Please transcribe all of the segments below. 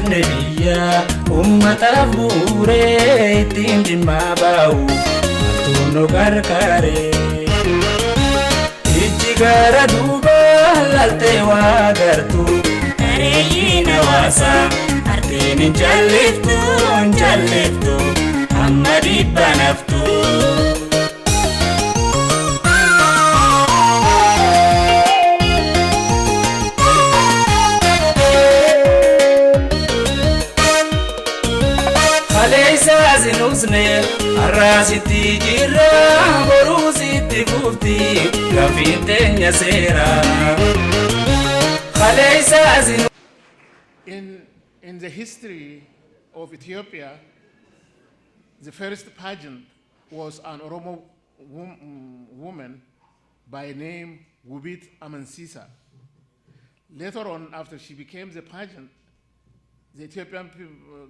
Yaadne biyya uummataaf bu'uuree ittiin dhimma ba'u maaltu nu gargaare. Ijji gara duubaa laaltee waa gartu bareeyyiin hawaasaa artiin hin jalliftu amma dhibba naftu. Kaleessa sinusne arraasitti jirra boruu sitti fufti gaafiin teenya seera. Kaleessa sinusne. In the history of Ethiopia, the first pageant was an Oromo woman by name Wubit Amansisa. Later on, after she became the pageant, the Ethiopian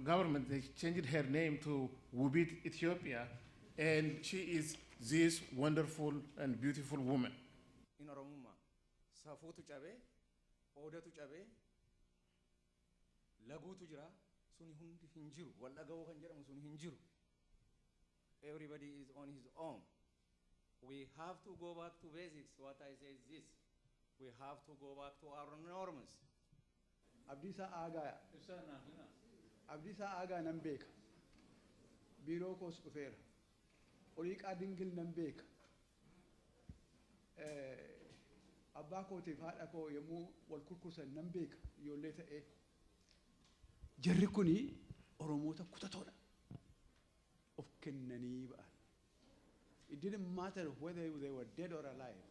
government, they changed her name to Wubit Ethiopia, and she is this wonderful and beautiful woman. In Oromummaa, safuutu cabee, oodatu cabee, laguutu jira, suni hundi hin jiru, wal dhaga'uu kan jedhamu suni hin jiru. Everybody is on his own. We have to go back to basics. What I say is this: we have to go back to our norms. Abdiisaa Aagaa nan beeka. Biiroo koos dhufeera. Oliiqaa Dingil nan beeka. Abbaa kootiif haadha koo yommuu wal kurkursan nan beeka ijoollee ta'ee. Jarri kuni Oromoota kutatoodha. Of kennanii ba'an. It didn't matter whether they were dead or alive.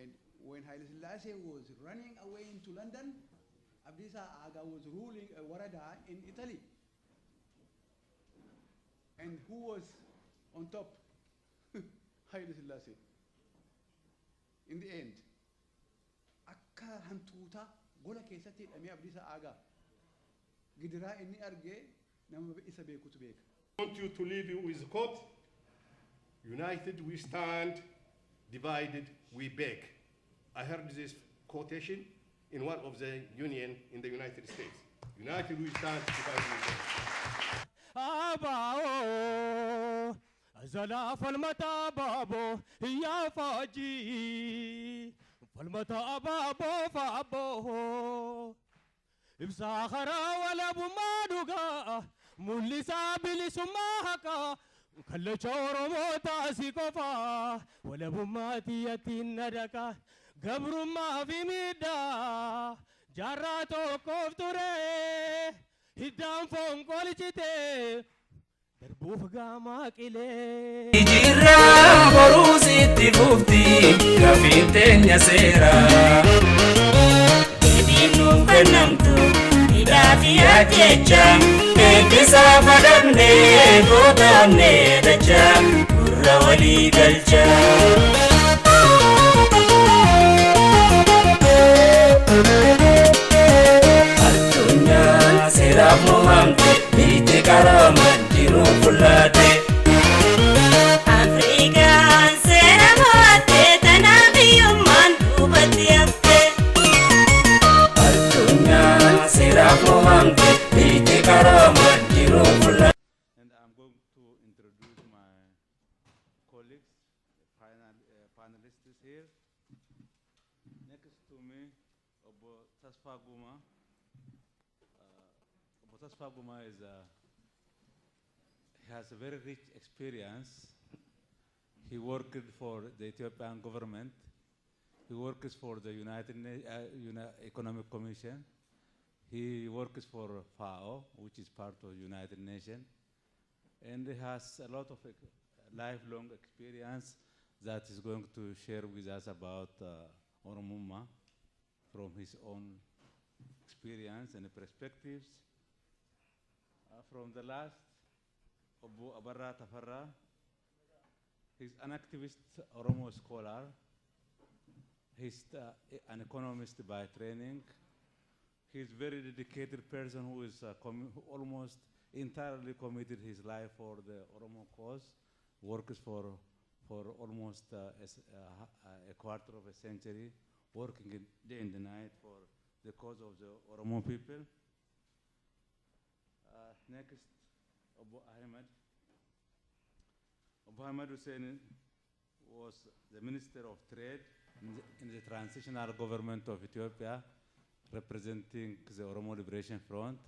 And when Haile Selassie was running away into London, Abdiisaa Aagaa was ruling a warada in Italy. And who was on top? Haile Selassie. In the end, akka hantuuta gola keessatti hidhamee Abdiisaa Aagaa gidiraa inni argee nama isa beekutu beeka. I want you to leave with the quote: united we stand, divided we beg. I heard this quotation in one of the union in the United States. United we stand, divided we beg. Abao, azala falmata babo, ya faji, falmata babo fabo. Ibsa khara wala bumaduga, mulisa bilisumahaka. Kallacha Oromoota si qofa wala bummaatiyatiin nadaka gabrummaa fi miidhaa jaarraa tokkoof ture hiddaan foon qolchite darbuuf gaamaa qilee. Jirra boruu sitti fufti gaafiin teenya seera. Deebiin nuuf kennamtu hidhaa fi ajjecha. Eebbisa fadhamnee gootoonnee dacha gurra walii galcha. Addunyaa seeraaf uumamte biitti qarooman jiruun fullaate. Afrikaan seera moo'atte tanaaf hiyyummaan duubatti hafte. Addunyaa seeraaf uumamte. And I'm going to introduce my colleagues, panelists here. Next to me, Obo Tasfa Guma. Obo Tasfa Guma has a very rich experience. He worked for the Ethiopian government. He works for the United Economic Commission. He works for FAO, which is part of the United Nations, and he has a lot of lifelong experience that is going to share with us about Oromummaa from his own experience and perspectives. From the last, Obbo Abarra Tafarra, he's an activist Oromo scholar. He's an economist by training. He's a very dedicated person who is who almost entirely committed his life for the Oromo cause, works for almost a quarter of a century, working day and night for the cause of the Oromo people. Next, Abu Ahmed. Abu Ahmed Hussein was the Minister of Trade in the transitional government of Ethiopia, representing the Oromo Liberation Front.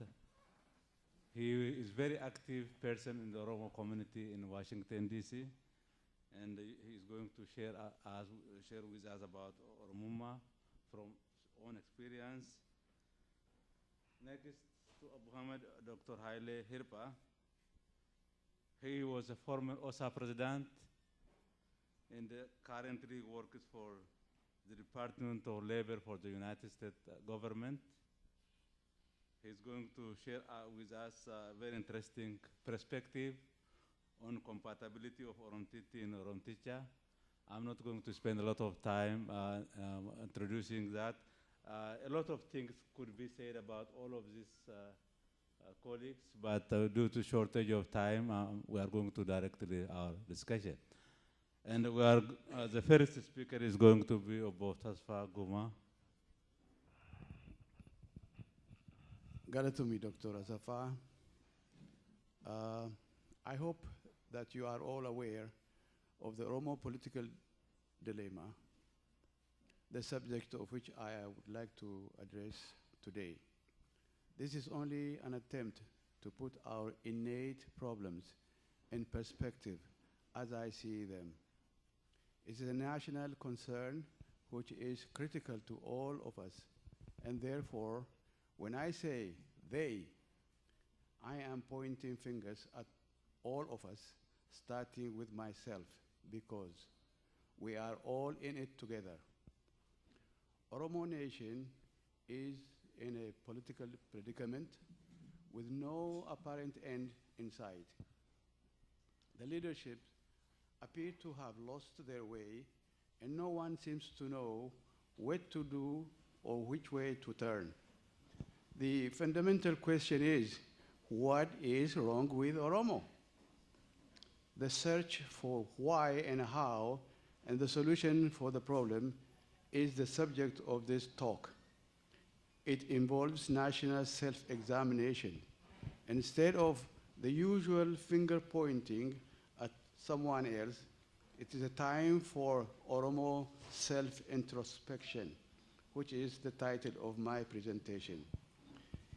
He is very active person in the Oromo community in Washington, D.C., and he is going to share with us about Oromummaa from his own experience. Next to Abu Hamid, Dr. Haile Hirpa. He was a former OSA president and currently works for the Department of Labor for the United States government. He's going to share with us a very interesting perspective on compatibility of Oromtiti and Oromticha. I'm not going to spend a lot of time introducing that. A lot of things could be said about all of these colleagues, but due to shortage of time, we are going to directly our discussion. And we are, the first speaker is going to be Obo Tasfa Guma. Galatumi, Dr. Asafa. I hope that you are all aware of the Oromo political dilemma, the subject of which I would like to address today. This is only an attempt to put our innate problems in perspective as I see them. It is a national concern which is critical to all of us, and therefore, when I say they, I am pointing fingers at all of us, starting with myself, because we are all in it together. Oromo Nation is in a political predicament with no apparent end in sight. The leadership appear to have lost their way, and no one seems to know what to do or which way to turn. The fundamental question is, what is wrong with Oromo? The search for why and how and the solution for the problem is the subject of this talk. It involves national self-examination. Instead of the usual finger pointing at someone else, it is a time for Oromo self-introspection, which is the title of my presentation.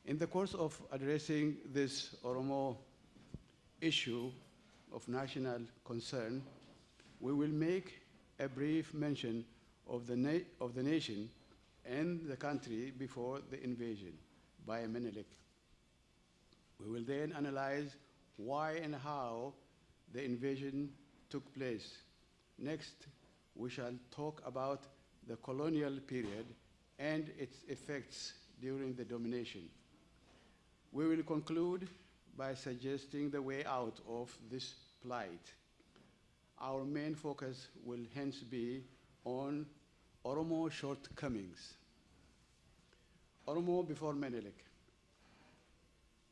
In the course of addressing this Oromo issue of national concern, we will make a brief mention of the nation and the country before the invasion by Menelik. We will then analyze why and how the invasion took place. Next, we shall talk about the colonial period and its effects during the domination. We will conclude by suggesting the way out of this plight. Our main focus will hence be on Oromo shortcomings. Oromo before Menelik.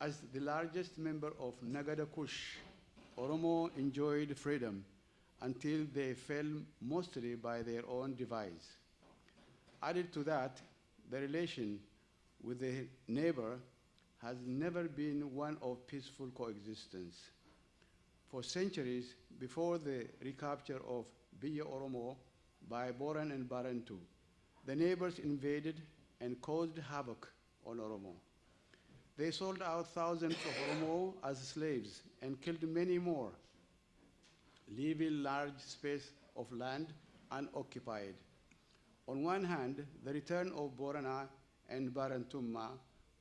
As the largest member of Nagada Kush, Oromo enjoyed freedom until they fell mostly by their own device. Added to that, the relation with the neighbor has never been one of peaceful coexistence. For centuries before the recapture of Biya Oromo by Boran and Barantu, the neighbors invaded and caused havoc on Oromo. They sold out thousands of Oromo as slaves and killed many more, leaving large space of land unoccupied. On one hand, the return of Borana and Barantumma,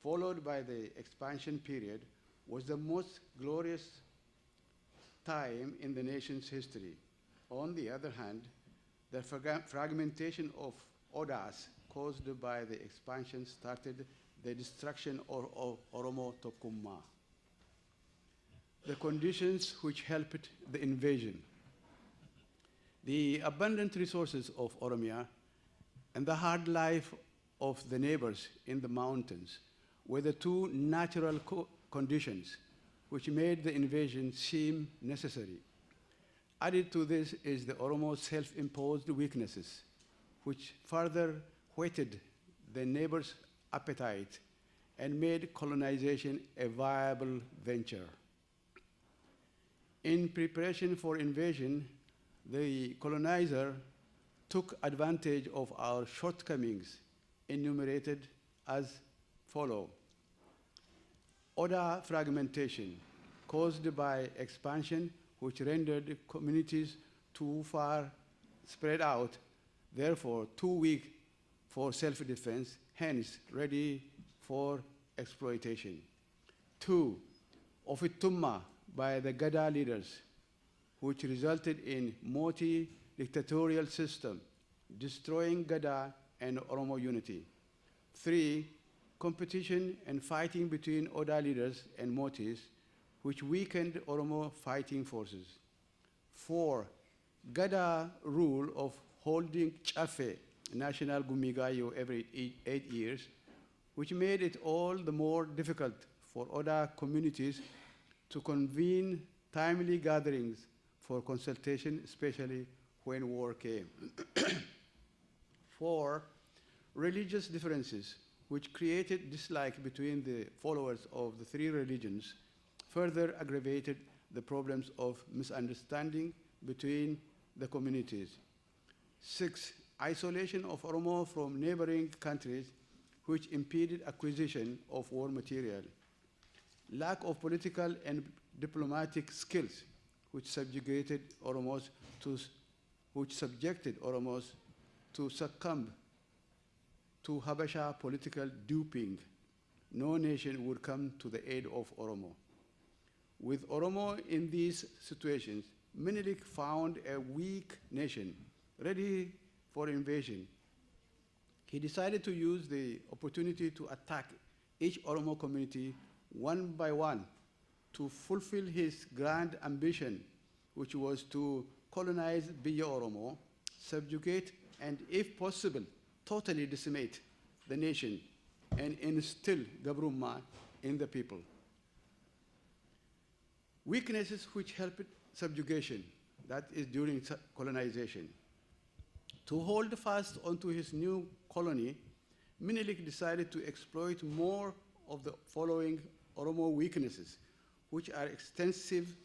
followed by the expansion period, was the most glorious time in the nation's history. On the other hand, the fragmentation of Odas caused by the expansion started the destruction of Oromo Tokumma. The conditions which helped the invasion, the abundant resources of Oromia, and the hard life of the neighbors in the mountains were the two natural conditions which made the invasion seem necessary. Added to this is the Oromo self-imposed weaknesses, which further whetted the neighbors' appetite and made colonization a viable venture. In preparation for invasion, the colonizer took advantage of our shortcomings, enumerated as follow. Oda fragmentation caused by expansion, which rendered communities too far spread out, therefore too weak for self-defense, hence ready for exploitation. 2. Oromummaa by the Gada leaders, which resulted in multi-dictatorial system, destroying Gada and Oromo unity. 3. Competition and fighting between Oda leaders and Motis, which weakened Oromo fighting forces. 4. Gada rule of holding Chafe, National Gumigayo, every 8 years, which made it all the more difficult for Oda communities to convene timely gatherings for consultation, especially when war came. 4. Religious differences, which created dislike between the followers of the three religions, further aggravated the problems of misunderstanding between the communities. 6. Isolation of Oromo from neighboring countries, which impeded acquisition of war material. Lack of political and diplomatic skills, which subjected Oromos to succumb to Habasha political duping. No nation would come to the aid of Oromo. With Oromo in these situations, Menelik found a weak nation ready for invasion. He decided to use the opportunity to attack each Oromo community one by one to fulfill his grand ambition, which was to colonize Biya Oromo, subjugate, and if possible, totally decimate the nation and instill Gabrummaa in the people. Weaknesses which helped subjugation, that is during colonization. To hold fast onto his new colony, Menelik decided to exploit more of the following Oromo weaknesses, which are extensive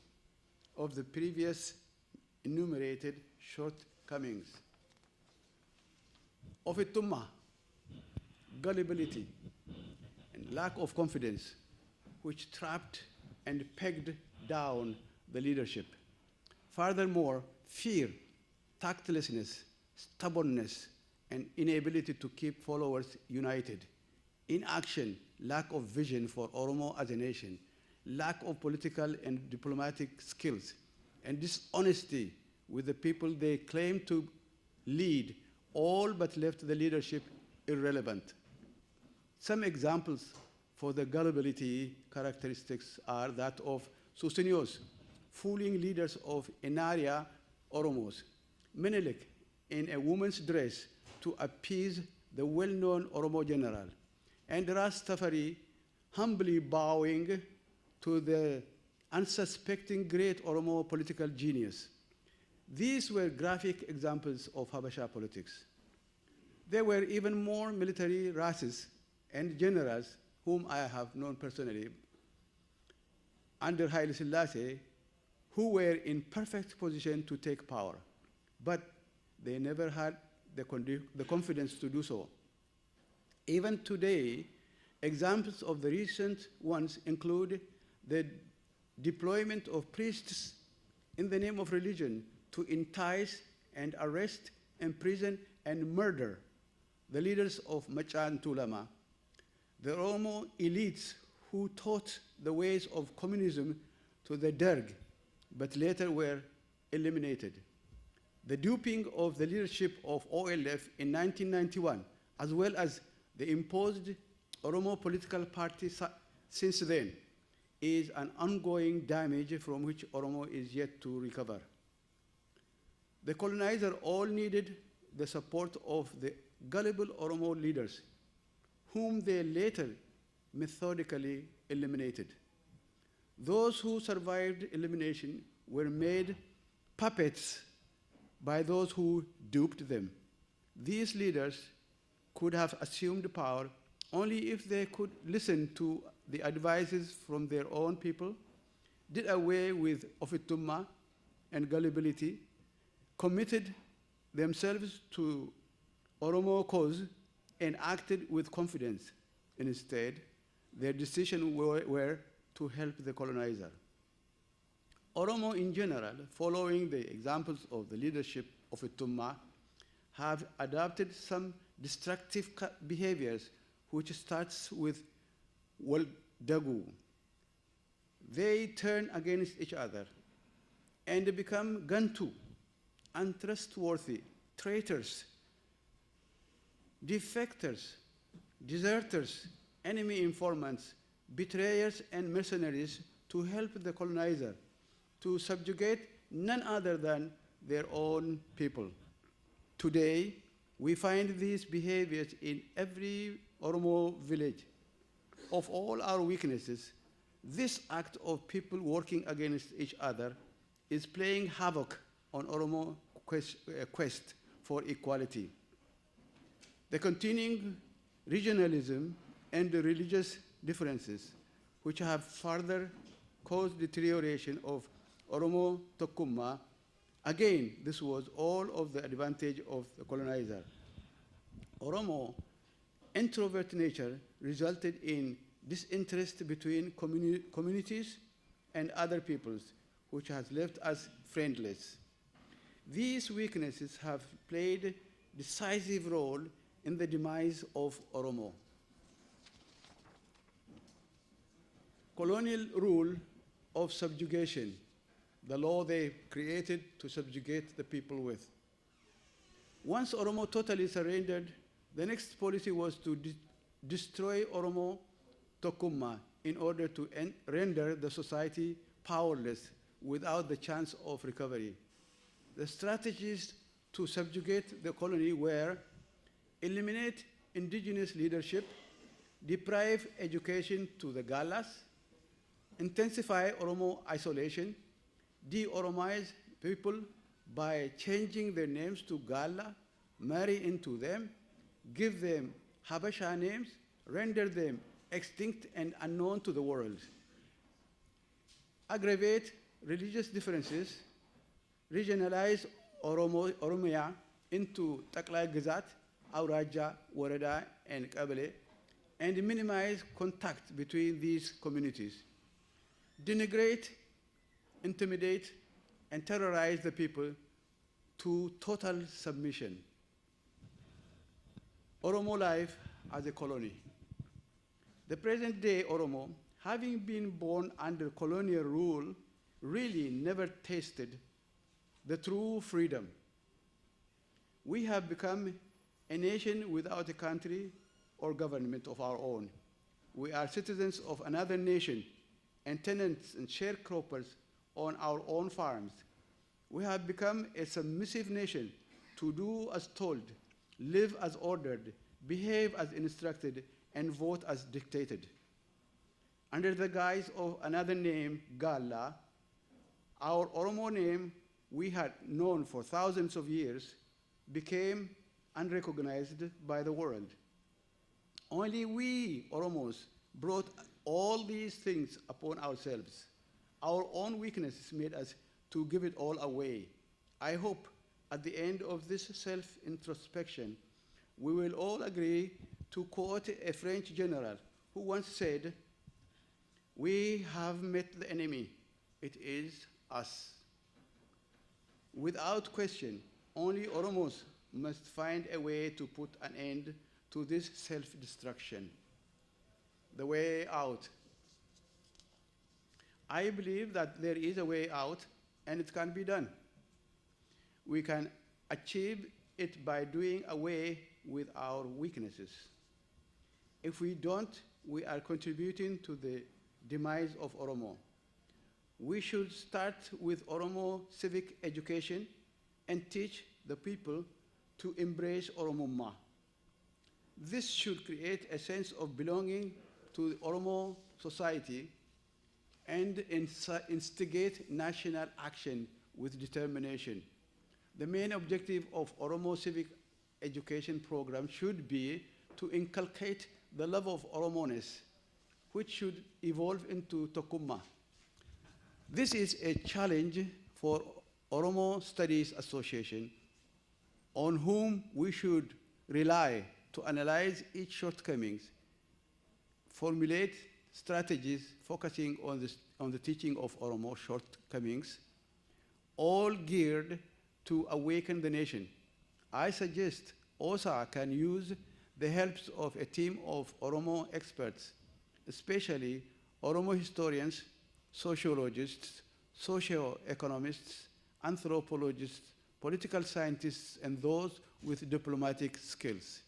of the previous enumerated shortcomings. Oromummaa, gullibility, and lack of confidence, which trapped and pegged down the leadership. Furthermore, fear, tactlessness, stubbornness, and inability to keep followers united. Inaction, lack of vision for Oromo as a nation, lack of political and diplomatic skills, and dishonesty with the people they claim to lead, all but left the leadership irrelevant. Some examples for the gullibility characteristics are that of Susinios, fooling leaders of Inaria Oromos, Menelik in a woman's dress to appease the well-known Oromo general, and Rastafari humbly bowing to the unsuspecting great Oromo political genius. These were graphic examples of Habasha politics. There were even more military races and generals whom I have known personally under Haile Selassie, who were in perfect position to take power, but they never had the confidence to do so. Even today, examples of the recent ones include the deployment of priests in the name of religion to entice and arrest, imprison, and murder the leaders of Machan Tulama, the Oromo elites who taught the ways of communism to the Derg, but later were eliminated. The duping of the leadership of OLF in 1991, as well as the imposed Oromo political party since then, is an ongoing damage from which Oromo is yet to recover. The colonizer all needed the support of the gullible Oromo leaders, whom they later methodically eliminated. Those who survived elimination were made puppets by those who duped them. These leaders could have assumed power only if they could listen to the advices from their own people, did away with ofittummaa and gullibility, committed themselves to Oromo cause, and acted with confidence. Instead, their decisions were to help the colonizer. Oromo in general, following the examples of the leadership of Ittumma, have adopted some destructive behaviors, which starts with waldagu. They turn against each other and become gantu, untrustworthy, traitors, defectors, deserters, enemy informants, betrayers, and mercenaries to help the colonizer to subjugate none other than their own people. Today, we find these behaviors in every Oromo village. Of all our weaknesses, this act of people working against each other is playing havoc on Oromo quest for equality. The continuing regionalism and the religious differences, which have further caused deterioration of Oromo Tokkummaa, again, this was all of the advantage of the colonizer. Oromo introvert nature resulted in disinterest between communities and other peoples, which has left us friendless. These weaknesses have played a decisive role in the demise of Oromo. Colonial rule of subjugation, the law they created to subjugate the people with. Once Oromo totally surrendered, the next policy was to destroy Oromo Tokkummaa in order to render the society powerless without the chance of recovery. The strategies to subjugate the colony were eliminate indigenous leadership, deprive education to the Gallas, intensify Oromo isolation, de-Oromize people by changing their names to Galla, marry into them, give them Habasha names, render them extinct and unknown to the world. Aggravate religious differences, regionalize Oromia into Taklai Gazat, Auraja, Warada, and Kabale, and minimize contact between these communities. Denigrate, intimidate, and terrorize the people to total submission. Oromo life as a colony. The present day Oromo, having been born under colonial rule, really never tasted the true freedom. We have become a nation without a country or government of our own. We are citizens of another nation and tenants and sharecroppers on our own farms. We have become a submissive nation to do as told, live as ordered, behave as instructed, and vote as dictated. Under the guise of another name, Galla, our Oromo name we had known for thousands of years became unrecognized by the world. Only we, Oromos, brought all these things upon ourselves. Our own weaknesses made us to give it all away. I hope at the end of this self-introspection, we will all agree to quote a French general who once said, "We have met the enemy, it is us." Without question, only Oromos must find a way to put an end to this self-destruction. The way out. I believe that there is a way out, and it can be done. We can achieve it by doing away with our weaknesses. If we don't, we are contributing to the demise of Oromo. We should start with Oromo civic education and teach the people to embrace Oromummaa. This should create a sense of belonging to the Oromo society and instigate national action with determination. The main objective of Oromo civic education program should be to inculcate the love of Oromoness, which should evolve into Tokkummaa. This is a challenge for Oromo Studies Association, on whom we should rely to analyze its shortcomings, formulate strategies focusing on the teaching of Oromo shortcomings, all geared to awaken the nation. I suggest OSA can use the help of a team of Oromo experts, especially Oromo historians, sociologists, socio-economists, anthropologists, political scientists, and those with diplomatic skills.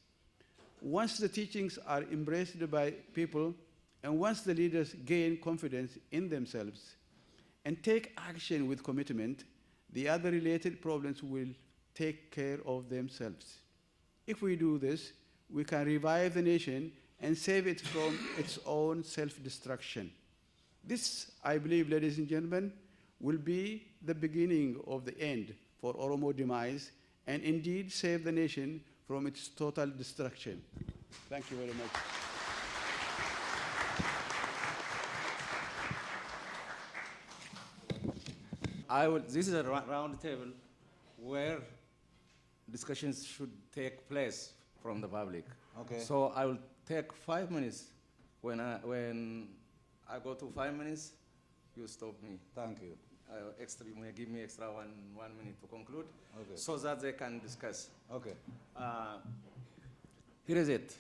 Once the teachings are embraced by people, and once the leaders gain confidence in themselves and take action with commitment, the other related problems will take care of themselves. If we do this, we can revive the nation and save it from its own self-destruction. This, I believe, ladies and gentlemen, will be the beginning of the end for Oromo demise, and indeed save the nation from its total destruction. Thank you very much. This is a round table where discussions should take place from the public. Okay. So I will take 5 minutes. When I go to 5 minutes, you stop me. Thank you. You may give me extra one minute to conclude, Okay. so that they can discuss. Okay. Here is it.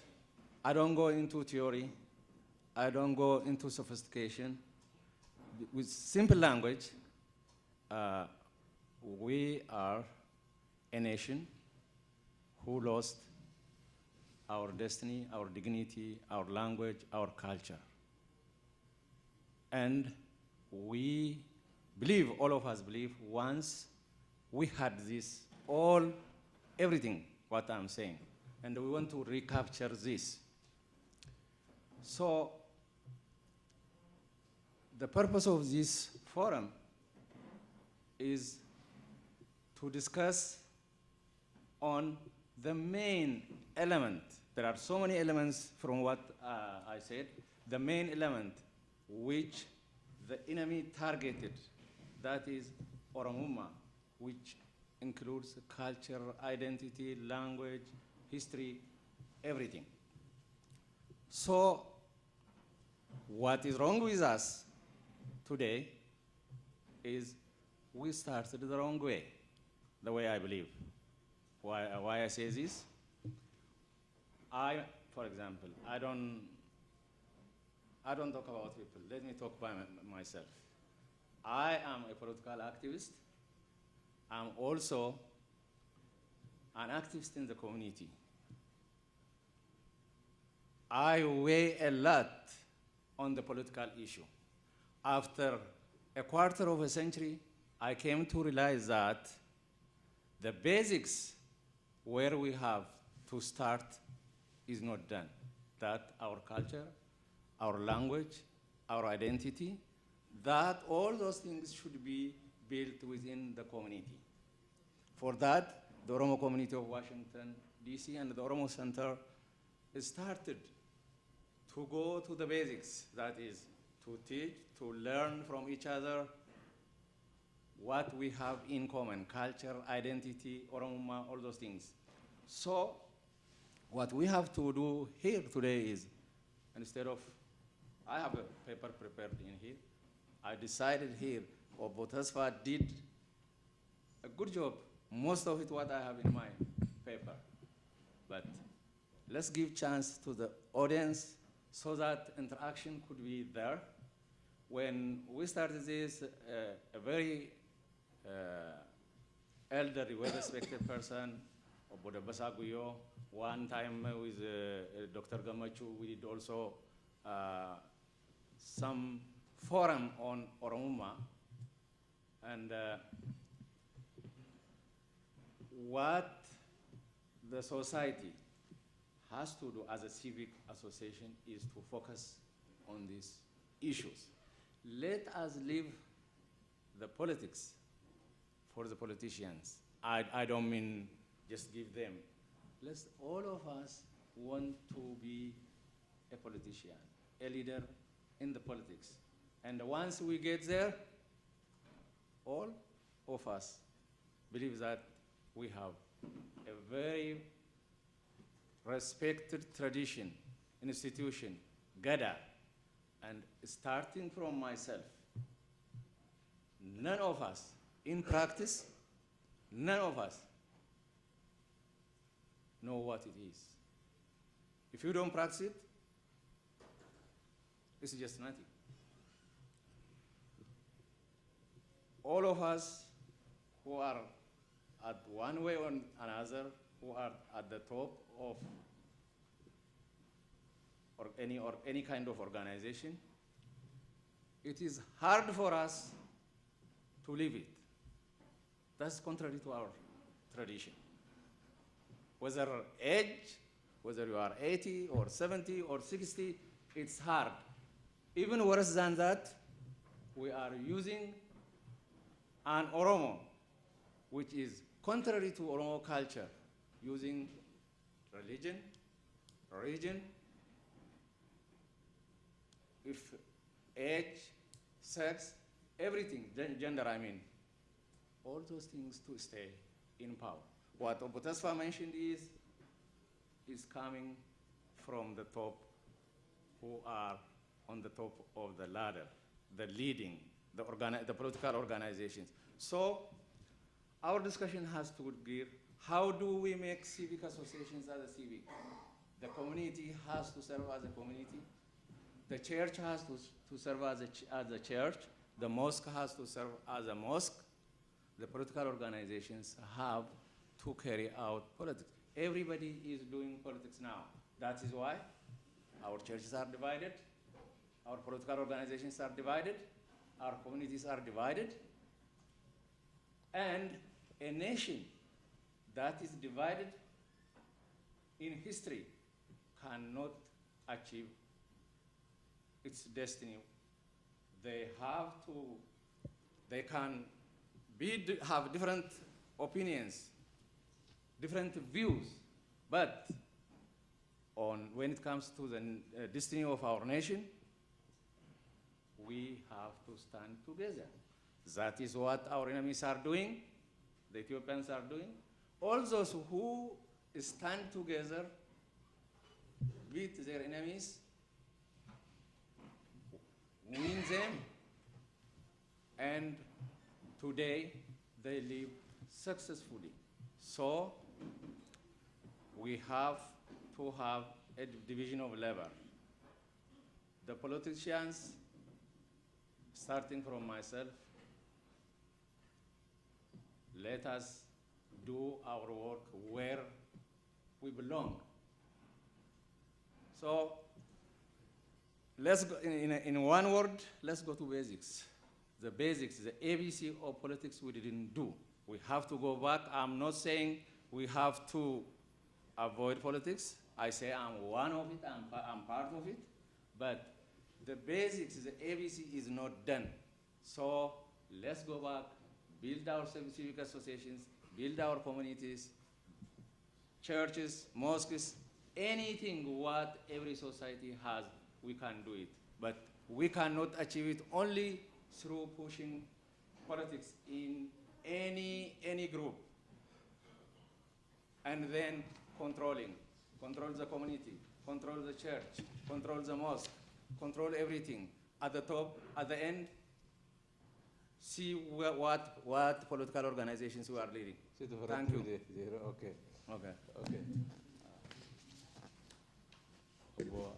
I don't go into theory. I don't go into sophistication. With simple language, we are a nation who lost our destiny, our dignity, our language, our culture. And we believe, all of us believe, once we had this, everything, what I'm saying, and we want to recapture this. So the purpose of this forum is to discuss on the main element. There are so many elements from what I said. The main element which the enemy targeted, that is Oromummaa, which includes culture, identity, language, history, everything. So what is wrong with us today is we started the wrong way, the way I believe. Why I say this? For example, I don't talk about people. Let me talk by myself. I am a political activist. I'm also an activist in the community. I weigh a lot on the political issue. After a quarter of a century, I came to realize that the basics where we have to start is not done. That our culture, our language, our identity, that all those things should be built within the community. For that, the Oromo community of Washington, D.C. and the Oromo Center started to go to the basics, that is, to teach, to learn from each other what we have in common, culture, identity, Oromummaa, all those things. So what we have to do here today is, instead of, I have a paper prepared in here, I decided here, Botasfa did a good job, most of it what I have in my paper. But let's give chance to the audience so that interaction could be there. When we started this, a very elderly, well-respected person, Obodo Basaguyo, one time with Dr. Gamachu, we did also some forum on Oromummaa. And what the society has to do as a civic association is to focus on these issues. Let us leave the politics for the politicians. I don't mean just give them. All of us want to be a politician, a leader in the politics. And once we get there, all of us believe that we have a very respected tradition, institution, Gada, and starting from myself, none of us, in practice, none of us know what it is. If you don't practice it, it's just nothing. All of us who are at one way or another, who are at the top of any kind of organization, it is hard for us to leave it. That's contrary to our tradition. Whether age, whether you are 80 or 70 or 60, it's hard. Even worse than that, we are using an Oromo, which is contrary to Oromo culture, using religion, if age, sex, everything, gender, I mean, all those things to stay in power. What Obotasfa mentioned is coming from the top, who are on the top of the ladder, the leading, the political organizations. So our discussion has to gear, how do we make civic associations as a civic? The community has to serve as a community. The church has to serve as a church. The mosque has to serve as a mosque. The political organizations have to carry out politics. Everybody is doing politics now. That is why our churches are divided, our political organizations are divided, our communities are divided, and a nation that is divided in history cannot achieve its destiny. They can have different opinions, different views, but when it comes to the destiny of our nation, we have to stand together. That is what our enemies are doing, the Ethiopians are doing. All those who stand together with their enemies, win them, and today they live successfully. So we have to have a division of labor. The politicians, starting from myself, let us do our work where we belong. So let's go, in one word, let's go to basics. The basics, the ABC of politics we didn't do. We have to go back. I'm not saying we have to avoid politics. I say I'm one of it, I'm part of it, but the basics, the ABC is not done. So let's go back, build our civic associations, build our communities, churches, mosques, anything what every society has, we can do it. But we cannot achieve it only through pushing politics in any group and then control the community, control the church, control the mosque, control everything. At the top, at the end, see what political organizations we are leading. Thank you. Okay. Okay. Okay. Well,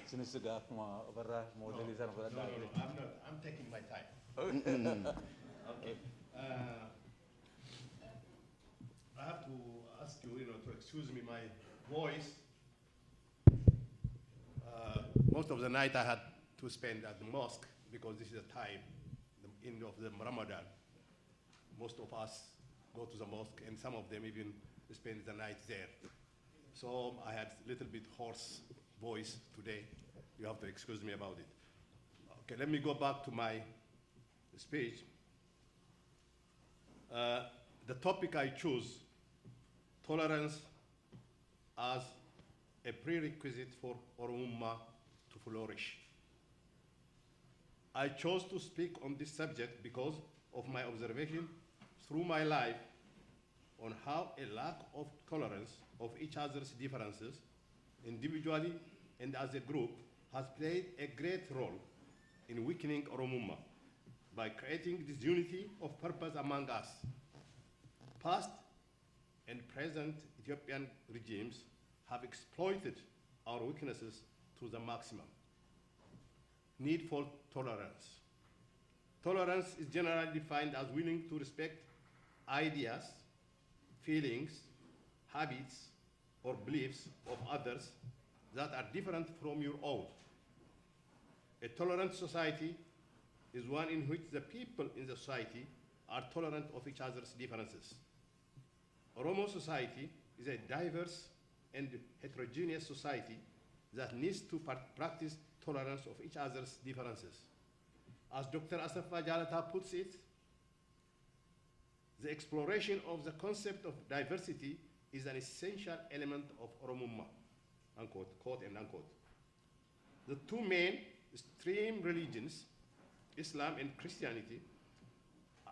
since the I'm taking my time. Okay. I have to ask you, to excuse me, my voice. Most of the night I had to spend at the mosque because this is the time, the end of the Ramadan. Most of us go to the mosque, and some of them even spend the night there. So I had a little bit hoarse voice today. You have to excuse me about it. Okay, let me go back to my speech. The topic I choose, tolerance as a prerequisite for Oromummaa to flourish. I chose to speak on this subject because of my observation through my life on how a lack of tolerance of each other's differences, individually and as a group, has played a great role in weakening Oromummaa by creating disunity of purpose among us. Past and present Ethiopian regimes have exploited our weaknesses to the maximum. Need for tolerance. Tolerance is generally defined as willing to respect ideas, feelings, habits, or beliefs of others that are different from your own. A tolerant society is one in which the people in the society are tolerant of each other's differences. Oromo society is a diverse and heterogeneous society that needs to practice tolerance of each other's differences. As Dr. Asafa Jalata puts it, the exploration of the concept of diversity is an essential element of Oromummaa, unquote, quote and unquote. The two main extreme religions, Islam and Christianity,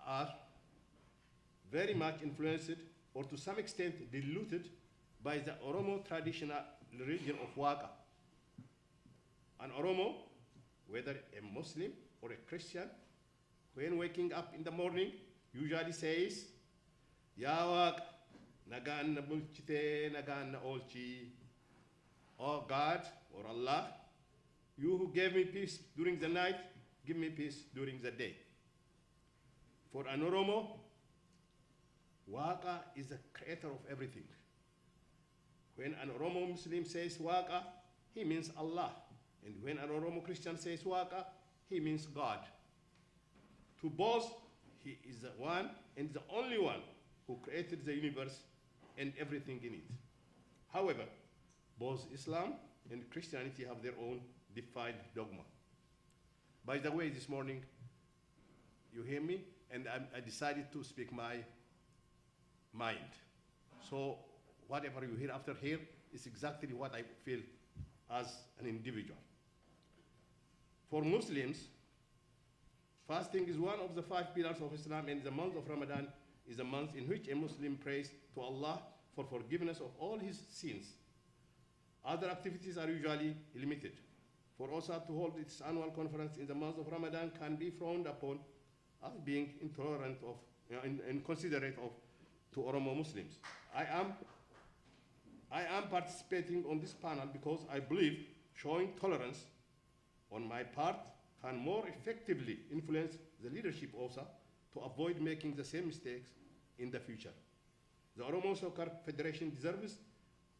are very much influenced or to some extent diluted by the Oromo traditional religion of Waka. An Oromo, whether a Muslim or a Christian, when waking up in the morning, usually says, Ya Waq, nagaan na bulchite, nagaan na olchi. Oh God, or Allah, you who gave me peace during the night, give me peace during the day. For an Oromo, Waka is the creator of everything. When an Oromo Muslim says Waka, he means Allah. And when an Oromo Christian says Waka, he means God. To both, he is the one and the only one who created the universe and everything in it. However, both Islam and Christianity have their own defined dogma. By the way, this morning, you hear me, and I decided to speak my mind. So whatever you hear after here is exactly what I feel as an individual. For Muslims, fasting is one of the 5 pillars of Islam, and the month of Ramadan is a month in which a Muslim prays to Allah for forgiveness of all his sins. Other activities are usually limited. For OSA to hold its annual conference in the month of Ramadan can be frowned upon as being intolerant of, inconsiderate of to Oromo Muslims. I am participating on this panel because I believe showing tolerance on my part can more effectively influence the leadership OSA to avoid making the same mistakes in the future. The Oromo Soccer Federation deserves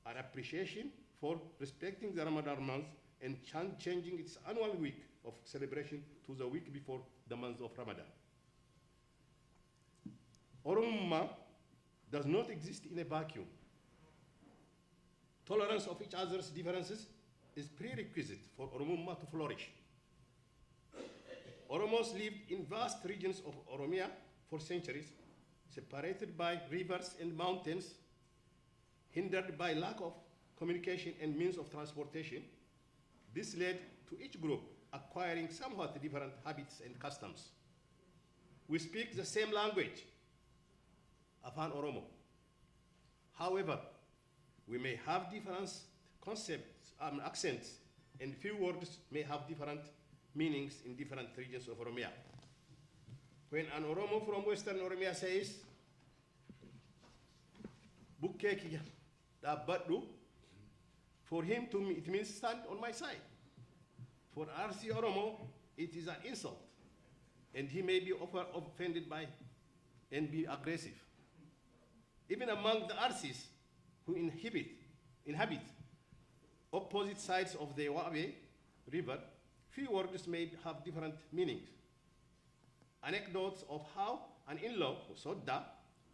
an appreciation for respecting the Ramadan month and changing its annual week of celebration to the week before the month of Ramadan. Oromummaa does not exist in a vacuum. Tolerance of each other's differences is prerequisite for Oromummaa to flourish. Oromos lived in vast regions of Oromia for centuries, separated by rivers and mountains, hindered by lack of communication and means of transportation. This led to each group acquiring somewhat different habits and customs. We speak the same language, Afan Oromo. However, we may have different concepts, accents, and few words may have different meanings in different regions of Oromia. When an Oromo from Western Oromia says, Bukkeki Dabadu, for him it means stand on my side. For RC Oromo, it is an insult, and he may be offended by and be aggressive. Even among the RCs who inhabit opposite sides of the Wabe River, few words may have different meanings. Anecdotes of how an in-law, Sodda,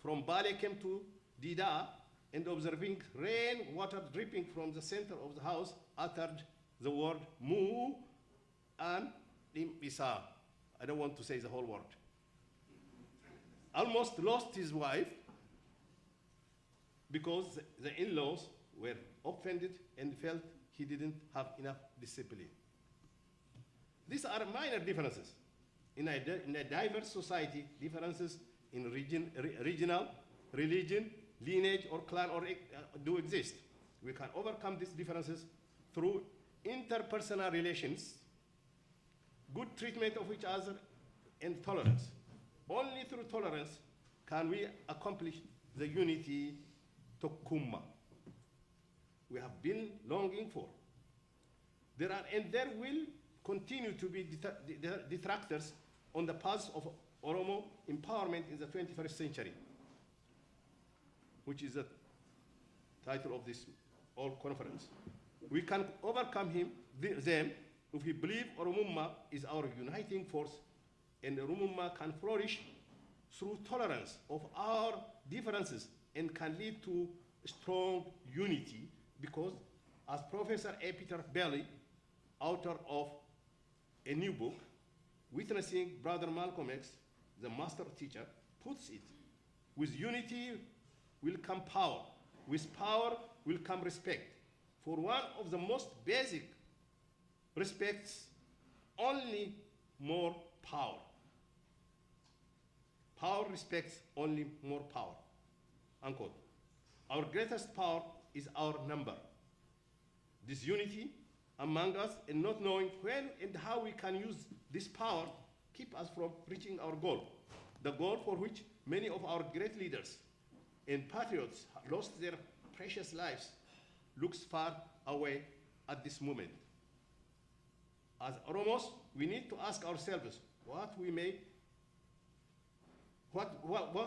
from Bale came to Dida and observing rain water dripping from the center of the house uttered the word mu and Isa. I don't want to say the whole word. Almost lost his wife because the in-laws were offended and felt he didn't have enough discipline. These are minor differences. In a diverse society, differences in regional, religion, lineage, or clan do exist. We can overcome these differences through interpersonal relations, good treatment of each other, and tolerance. Only through tolerance can we accomplish the unity Tokkummaa we have been longing for. There are and there will continue to be detractors on the path of Oromo empowerment in the 21st century, which is the title of this whole conference. We can overcome them if we believe Oromummaa is our uniting force, and Oromummaa can flourish through tolerance of our differences and can lead to strong unity, because as Professor A. Peter Bailey, author of a new book, Witnessing Brother Malcolm X, the master teacher, puts it, with unity will come power. With power will come respect. For one of the most basic respects, only more power. Power respects only more power, unquote. Our greatest power is our number. This unity among us and not knowing when and how we can use this power keep us from reaching our goal, the goal for which many of our great leaders and patriots lost their precious lives looks far away at this moment. As Oromos, we need to ask ourselves what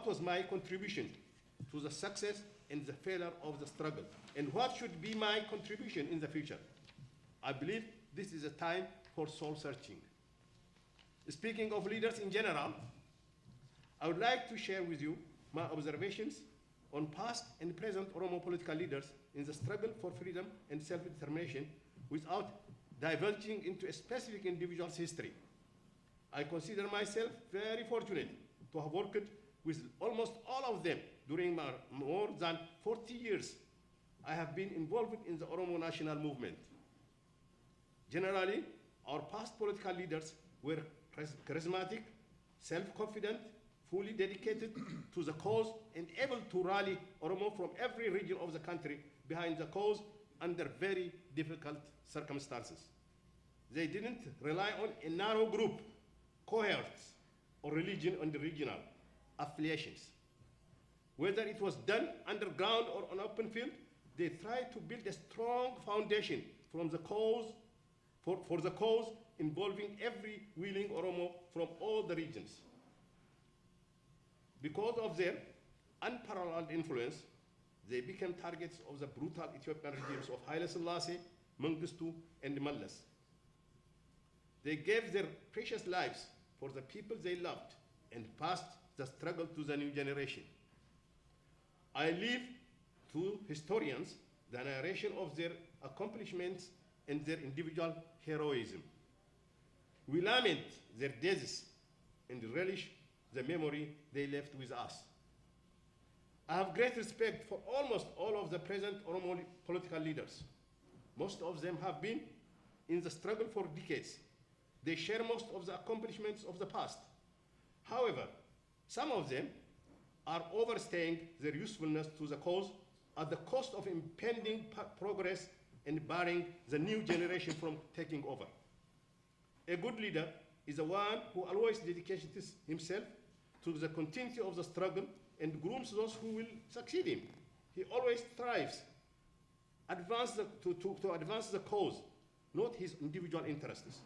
was my contribution to the success and the failure of the struggle, and what should be my contribution in the future. I believe this is a time for soul searching. Speaking of leaders in general, I would like to share with you my observations on past and present Oromo political leaders in the struggle for freedom and self-determination without divulging into a specific individual's history. I consider myself very fortunate to have worked with almost all of them during my more than 40 years I have been involved in the Oromo national movement. Generally, our past political leaders were charismatic, self-confident, fully dedicated to the cause, and able to rally Oromo from every region of the country behind the cause under very difficult circumstances. They didn't rely on a narrow group, cohorts, or religion and regional affiliations. Whether it was done underground or on open field, they tried to build a strong foundation from the cause, for the cause involving every willing Oromo from all the regions. Because of their unparalleled influence, they became targets of the brutal Ethiopian regimes of Haile Selassie, Mengistu, and Mallas. They gave their precious lives for the people they loved and passed the struggle to the new generation. I leave to historians the narration of their accomplishments and their individual heroism. We lament their deaths and relish the memory they left with us. I have great respect for almost all of the present Oromo political leaders. Most of them have been in the struggle for decades. They share most of the accomplishments of the past. However, some of them are overstaying their usefulness to the cause at the cost of impending progress and barring the new generation from taking over. A good leader is the one who always dedicates himself to the continuity of the struggle and grooms those who will succeed him. He always strives to advance the cause, not his individual interests.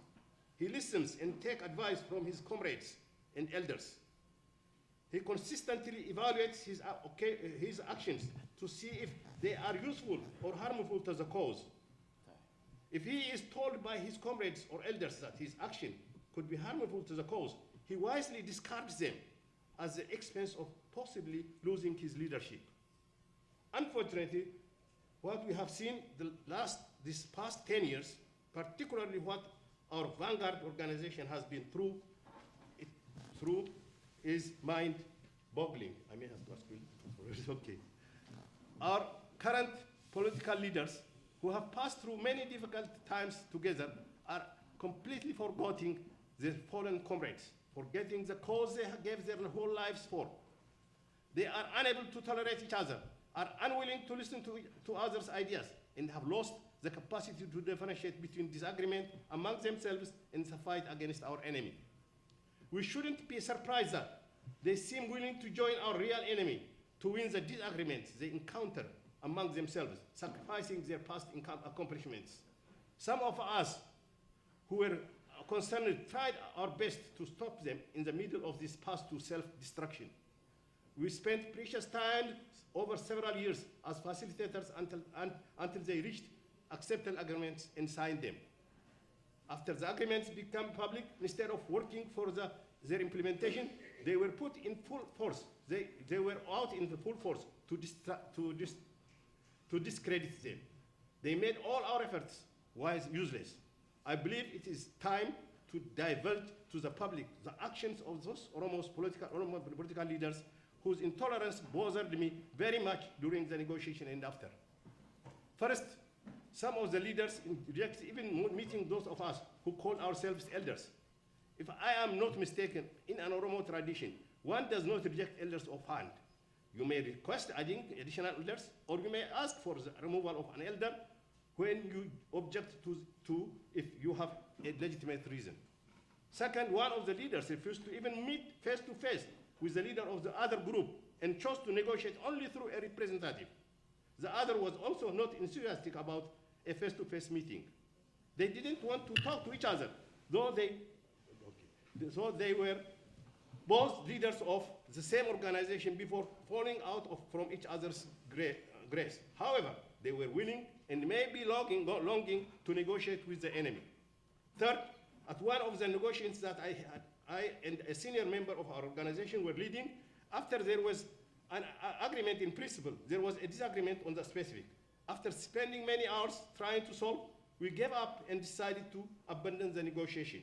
He listens and takes advice from his comrades and elders. He consistently evaluates his actions to see if they are useful or harmful to the cause. If he is told by his comrades or elders that his action could be harmful to the cause, he wisely discards them at the expense of possibly losing his leadership. Unfortunately, what we have seen this past 10 years, particularly what our vanguard organization has been through, is mind-boggling. I may have to ask you. Okay. Our current political leaders who have passed through many difficult times together are completely forgetting their fallen comrades, forgetting the cause they gave their whole lives for. They are unable to tolerate each other, are unwilling to listen to others' ideas, and have lost the capacity to differentiate between disagreement among themselves and the fight against our enemy. We shouldn't be surprised that they seem willing to join our real enemy to win the disagreements they encounter among themselves, sacrificing their past accomplishments. Some of us who were concerned tried our best to stop them in the middle of this path to self-destruction. We spent precious time over several years as facilitators until they reached acceptable agreements and signed them. After the agreements became public, instead of working for their implementation, they were put in full force. They were out in the full force to discredit them. They made all our efforts useless. I believe it is time to divulge to the public the actions of those Oromo political leaders whose intolerance bothered me very much during the negotiation and after. First, some of the leaders reject even meeting those of us who call ourselves elders. If I am not mistaken, in an Oromo tradition, one does not reject elders offhand. You may request adding additional elders, or you may ask for the removal of an elder when you object to if you have a legitimate reason. Second, one of the leaders refused to even meet face to face with the leader of the other group and chose to negotiate only through a representative. The other was also not enthusiastic about a face-to-face meeting. They didn't want to talk to each other, though they were both leaders of the same organization before falling out from each other's grace. However, they were willing and may be longing to negotiate with the enemy. Third, at one of the negotiations that I and a senior member of our organization were leading, after there was an agreement in principle, there was a disagreement on the specific. After spending many hours trying to solve, we gave up and decided to abandon the negotiation.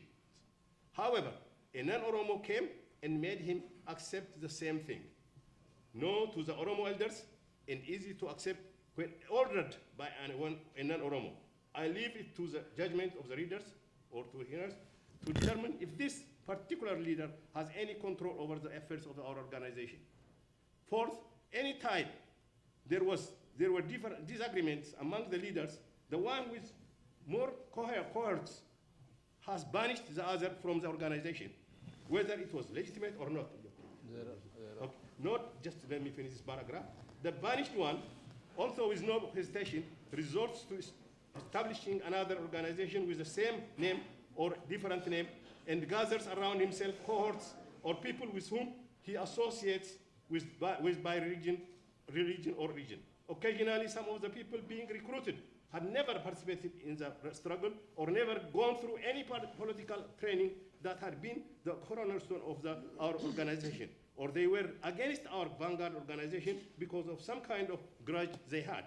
However, a non-Oromo came and made him accept the same thing. No to the Oromo elders, and easy to accept when ordered by a non-Oromo. I leave it to the judgment of the readers or to hearers to determine if this particular leader has any control over the affairs of our organization. Fourth, any time there were different disagreements among the leaders, the one with more cohorts has banished the other from the organization, whether it was legitimate or not. Okay. Not just let me finish this paragraph. The banished one, also with no hesitation, resorts to establishing another organization with the same name or different name and gathers around himself cohorts or people with whom he associates by religion or region. Occasionally, some of the people being recruited had never participated in the struggle or never gone through any political training that had been the cornerstone of our organization, or they were against our vanguard organization because of some kind of grudge they had.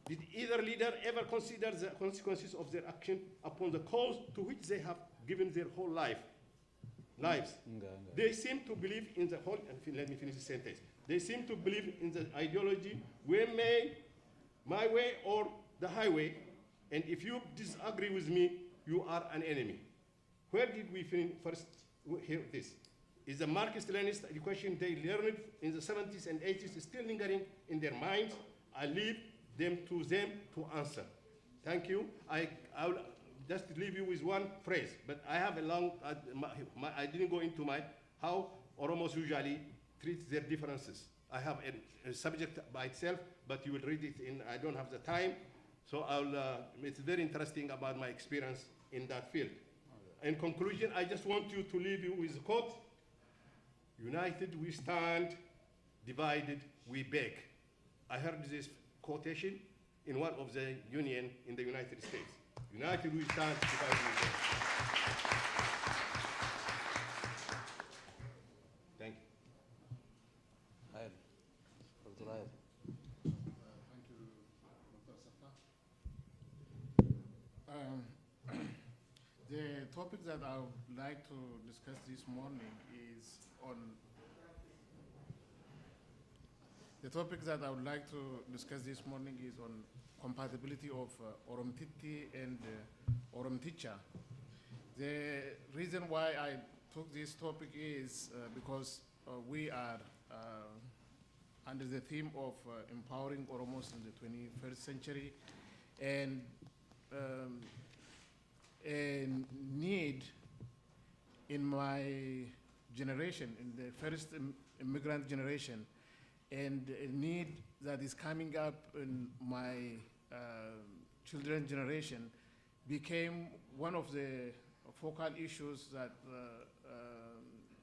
Did either leader ever consider the consequences of their action upon the cause to which they have given their whole lives? They seem to believe in the whole, and let me finish the sentence. They seem to believe in the ideology, my way or the highway, and if you disagree with me, you are an enemy. Where did we first hear this? Is the Marxist-Leninist education they learned in the 70s and 80s still lingering in their minds? I leave them to answer. Thank you. I'll just leave you with one phrase, but I have a long, I didn't go into how Oromos usually treat their differences. I have a subject by itself, but you will read it I don't have the time, so it's very interesting about my experience in that field. In conclusion, I just want to leave you with a quote: "United we stand, divided we beg." I heard this quotation in one of the union in the United States. United we stand, divided we beg. Thank you. Thank you, Dr. Safta. The topic that I would like to discuss this morning is on The topic that I would like to discuss this morning is on compatibility of Oromtitti and Oromticha. The reason why I took this topic is because we are under the theme of empowering Oromos in the 21st century, and a need in my generation, in the first immigrant generation, and a need that is coming up in my children's generation became one of the focal issues that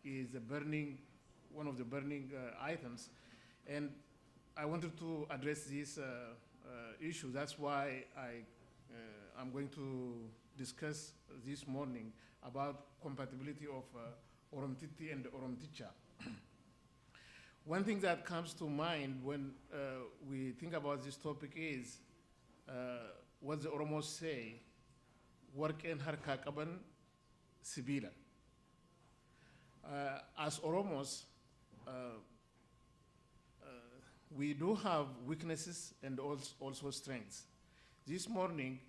is one of the burning items. And I wanted to address this issue. That's why I'm going to discuss this morning about compatibility of Oromtitti and Oromticha. One thing that comes to mind when we think about this topic is what the Oromos say, warqeen harkaa qaban sibiila. As Oromos, we do have weaknesses and also strengths. This morning,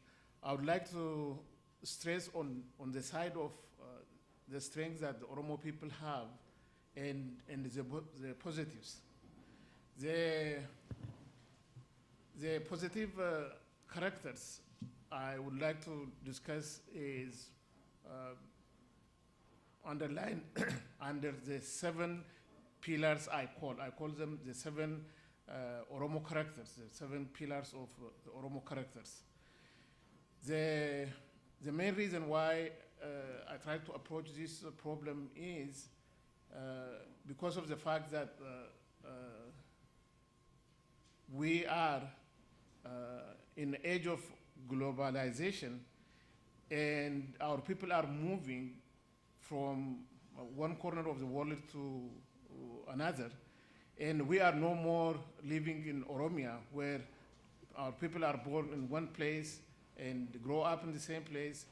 I would like to stress on the side of the strengths that the Oromo people have and the positives. The positive characters I would like to discuss is underlined under the 7 pillars I call them the 7 Oromo characters, the 7 pillars of the Oromo characters. The main reason why I try to approach this problem is because of the fact that we are in the age of globalization, and our people are moving from one corner of the world to another, and we are no more living in Oromia, where our people are born in one place and grow up in the same place,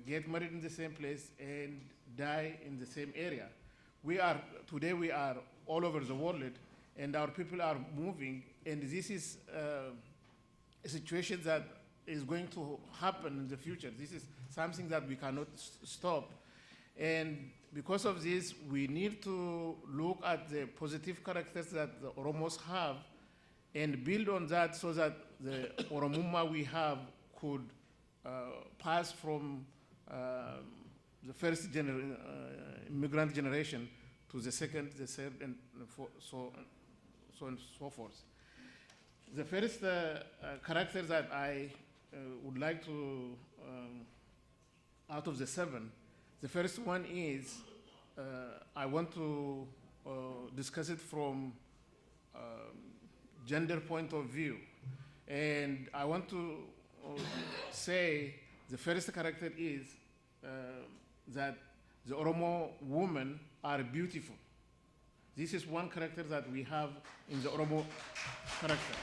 get married in the same place, and die in the same area. Today we are all over the world, and our people are moving, and this is a situation that is going to happen in the future. This is something that we cannot stop. And because of this, we need to look at the positive characters that the Oromos have and build on that so that the Oromummaa we have could pass from the first immigrant generation to the second, the third, and so on and so forth. The first character that I would like to, out of the 7, the first one is, I want to discuss it from gender point of view. And I want to say the first character is that the Oromo women are beautiful. This is one character that we have in the Oromo character.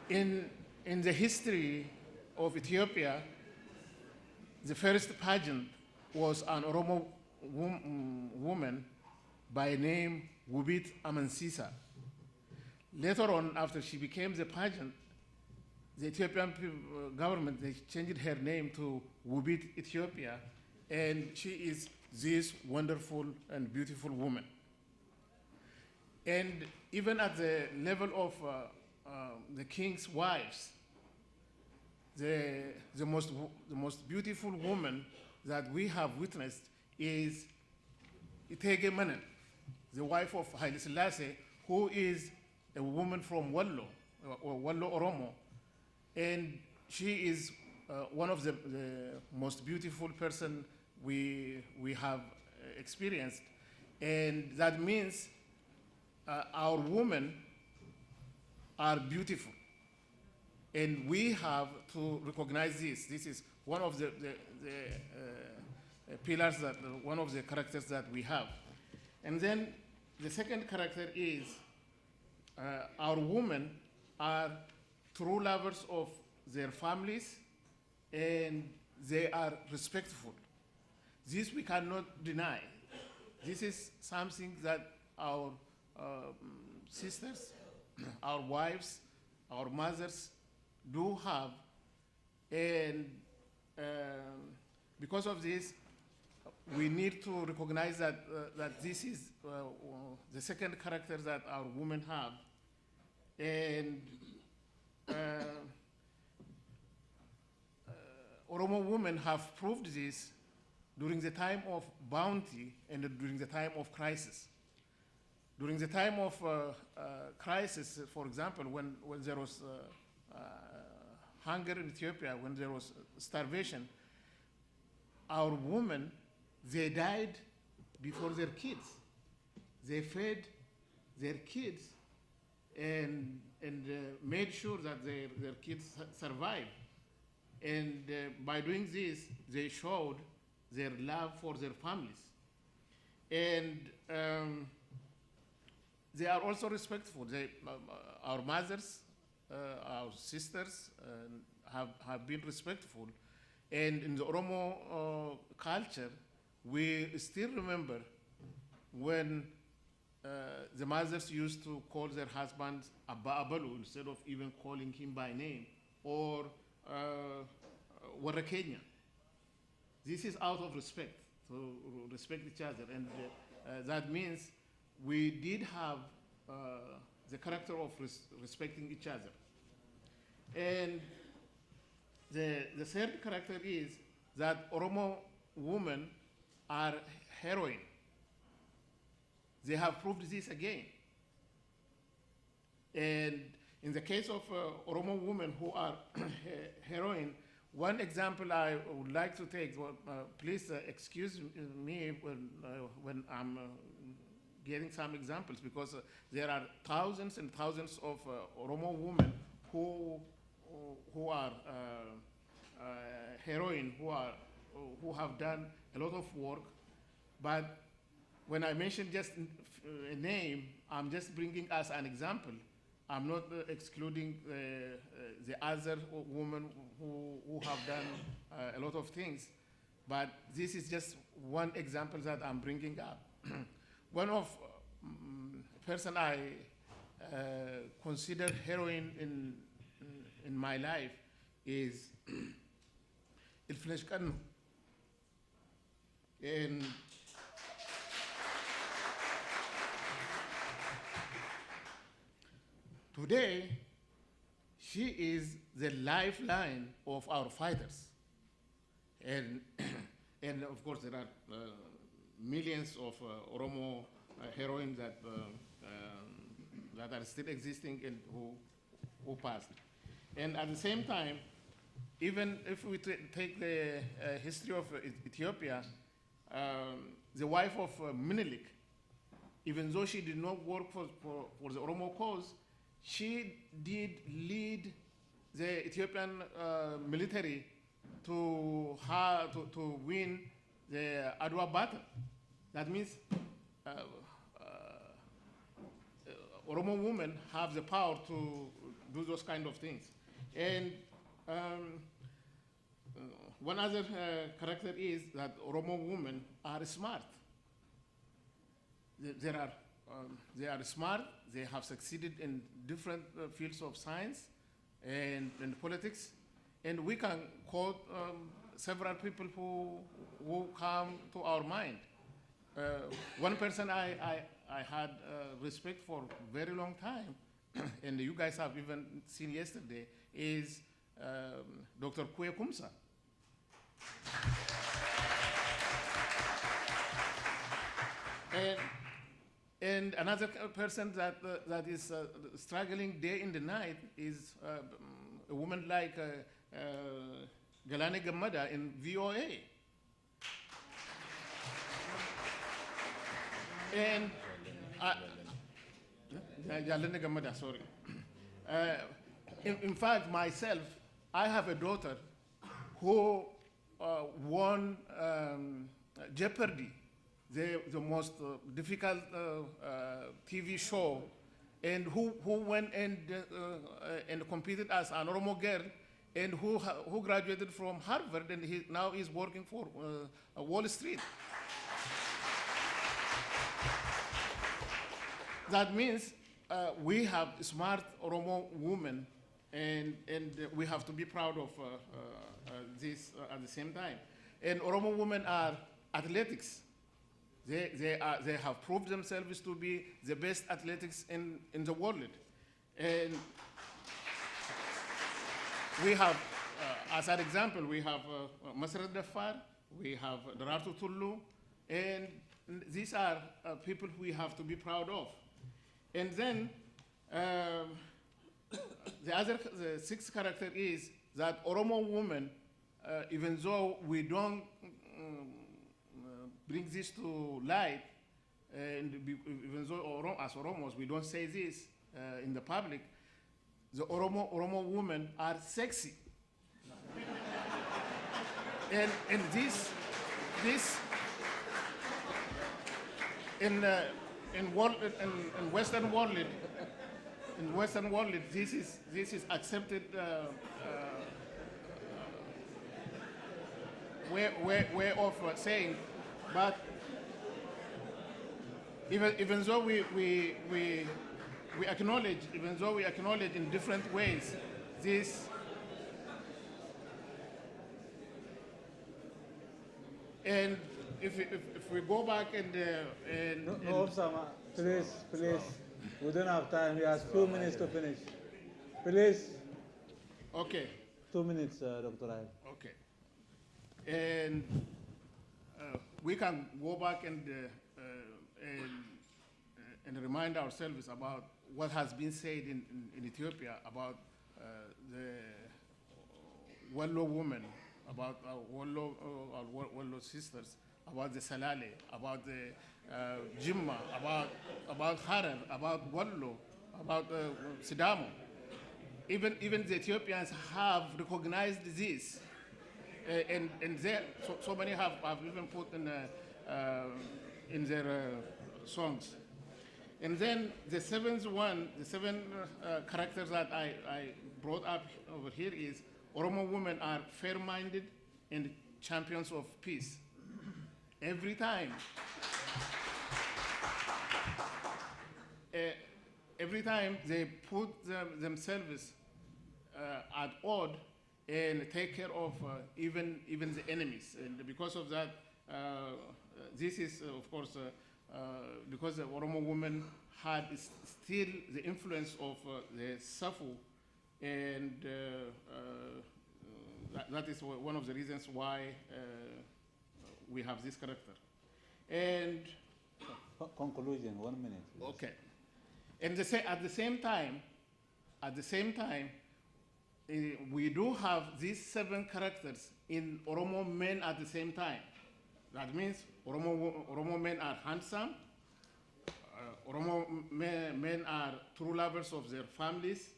In the history of Ethiopia, the first pageant was an Oromo woman by name Wubit Amansisa. Later on, after she became the pageant, the Ethiopian government, they changed her name to Wubit Ethiopia, and she is this wonderful and beautiful woman. And even at the level of the king's wives, the most beautiful woman that we have witnessed is Itege Manen, the wife of Haile Selassie, who is a woman from Wallo, or Wallo Oromo. And she is one of the most beautiful person we have experienced. And that means our women are beautiful. And we have to recognize this. This is one of the pillars, one of the characters that we have. And then the second character is our women are true lovers of their families, and they are respectful. This we cannot deny. This is something that our sisters, our wives, our mothers do have, and because of this, we need to recognize that that this is the second character that our women have, and Oromo women have proved this during the time of bounty and during the time of crisis. During the time of crisis, for example, when there was hunger in Ethiopia, when there was starvation, our women, they died before their kids. They fed their kids and made sure that their kids survived. And by doing this, they showed their love for their families. And they are also respectful. Our mothers, our sisters have been respectful. And in the Oromo culture, we still remember when the mothers used to call their husbands Abba Abalu instead of even calling him by name, or Warakenya. This is out of respect, to respect each other. And that means we did have the character of respecting each other. And the third character is that Oromo women are heroine. They have proved this again. And in the case of Oromo women who are heroine, one example I would like to take, please excuse me when I'm getting some examples, because there are thousands and thousands of Oromo women who are heroine, who have done a lot of work. But when I mention just a name, I'm just bringing as an example. I'm not excluding the other women who have done a lot of things, but this is just one example that I'm bringing up. One of person I consider heroine in my life is Ilflesh Kanu. And today, she is the lifeline of our fighters. And, and of course, there are millions of Oromo heroines that are still existing and who passed. And at the same time, even if we take the history of Ethiopia, the wife of Menelik, even though she did not work for the Oromo cause, she did lead the Ethiopian military to win the Adwa battle. That means Oromo women have the power to do those kind of things. And one other character is that Oromo women are smart. They are smart. They have succeeded in different fields of science and politics. And we can quote several people who come to our mind. One person I had respect for a very long time, and you guys have even seen yesterday, is Dr. Kwe Kumsa. And another person that is struggling day in the night is a woman like Galane Gamada in VOA. And Galane Gamada, sorry. In fact, myself, I have a daughter who won Jeopardy, the most difficult TV show, and who went and competed as an Oromo girl, and who graduated from Harvard, and he now is working for Wall Street. that means we have smart Oromo women, and we have to be proud of this at the same time. And Oromo women are athletics. They have proved themselves to be the best athletics in the world. And we have, as an example, we have Masrat Dafar, we have Darartu Tullu, and these are people we have to be proud of. And then the sixth character is that Oromo women, even though we don't bring this to light, and even though as Oromos we don't say this in the public, the Oromo women are sexy. and this in Western world, this is accepted way of saying, but even though we acknowledge, in different ways this. And if we go back No, Osama, please. We don't have time. He has 2 minutes to finish. Please. Okay. 2 minutes, Dr. Ayub. Okay. And we can go back and remind ourselves about what has been said in Ethiopia about the Wallo women, about Wallo sisters, about the Salale, about the Jimma, about Harar, about Wallo, about Sidamo. Even the Ethiopians have recognized this, and so many have even put in their songs. And then the seven characters that I brought up over here is Oromo women are fair-minded and champions of peace. Every time they put themselves at odd and take care of even the enemies. And because of that, this is, of course, because the Oromo women had still the influence of the Safu, and that is one of the reasons why we have this character. And Conclusion, 1 minute. Please. okay, and at the same time, we do have these 7 characters in Oromo men at the same time. That means Oromo men are handsome. Oromo men are true lovers of their families.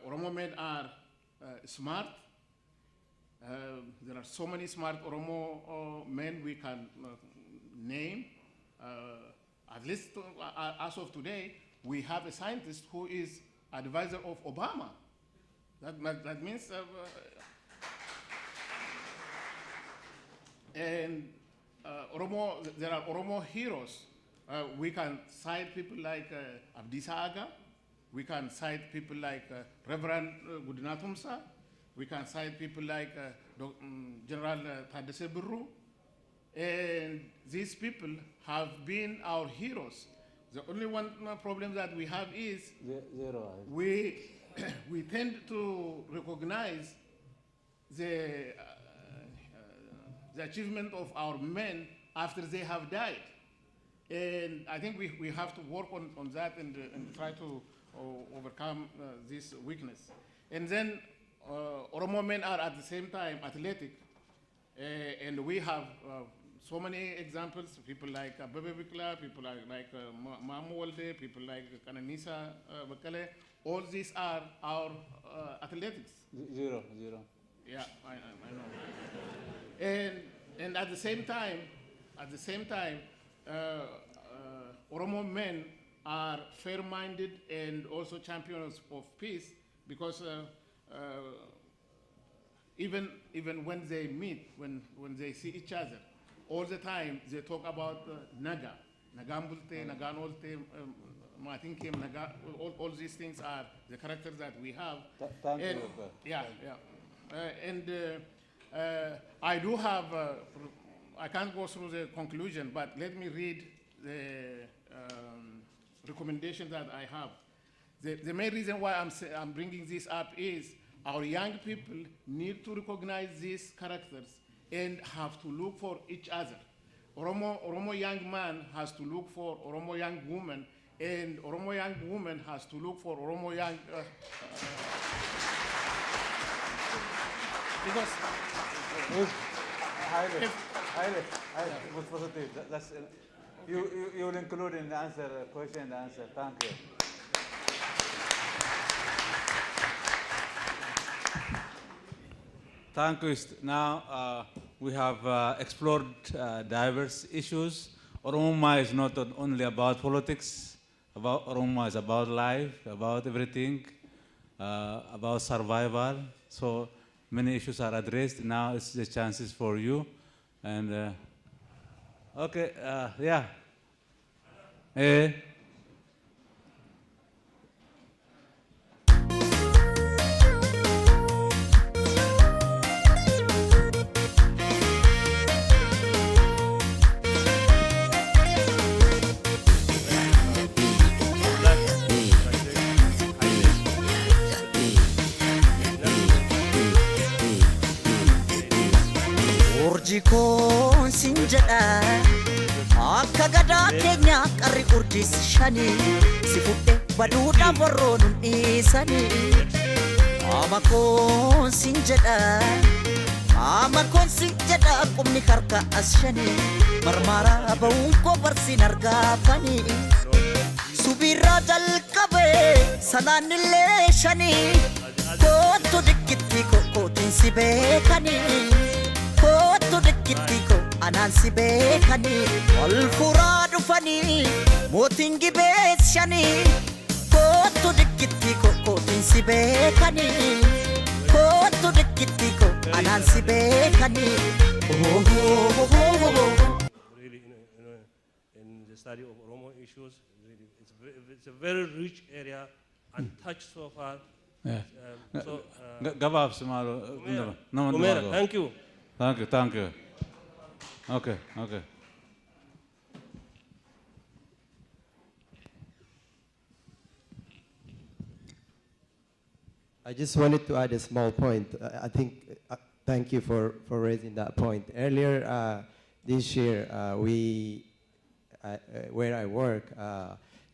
Oromo men are smart. There are so many smart Oromo men we can name. At least as of today, we have a scientist who is advisor of Obama. That means, and there are Oromo heroes. We can cite people like Abdisa Aga. We can cite people like Reverend Gudinatumsa. We can cite people like General Tadesse Burru. And these people have been our heroes. The only one problem that we have is we tend to recognize the achievement of our men after they have died. And I think we have to work on that and try to overcome this weakness. And then Oromo men are at the same time athletic. And we have so many examples, people like Bebe Bikla, people like Mamu Walde, people like Kananisa Bakale. All these are our athletics. Zero. Yeah, I know. And at the same time, Oromo men are fair-minded and also champions of peace, because even when they meet, when they see each other, all the time they talk about Naga. Nagambulte, Naganolte, Matinkim, all these things are the characters that we have. Thank And- you. Yeah, yeah. I do have, I can't go through the conclusion, but let me read the recommendation that I have. The main reason why I'm bringing this up is our young people need to recognize these characters and have to look for each other. Oromo young man has to look for Oromo young woman, and Oromo young woman has to look for Oromo young. Because Highly, what's positive? That's, you will include in the answer, question and answer. Thank you. Thank you. Now we have explored diverse issues. Oromummaa is not only about politics. Oromummaa is about life, about everything, about survival. So many issues are addressed. Now it's the chances for you. And okay, yeah. Urjikoon sin jedha akka gadaa keenya qarri urjis shani si fudhe baduudhaaf warroon hin dhiisani amakoon sin jedha qubni harka as shani marmaraa ba'uun koo barsiin argaafani subirraa jalqabe salaannillee shani kootu dikkitti kokkootiin si beekani kootu dikkitti ko anaan si beekani ol furaa dhufani mootiin gibees shani kootu dikkitti kokkootiin si beekani kootu dikkitti ko anaan si beekani really in the study of Oromo issues. Really, it's a very rich area, untouched so far. Yeah. Umera, thank you. Thank you. Okay. I just wanted to add a small point. I think, thank you for raising that point. Earlier this year, where I work,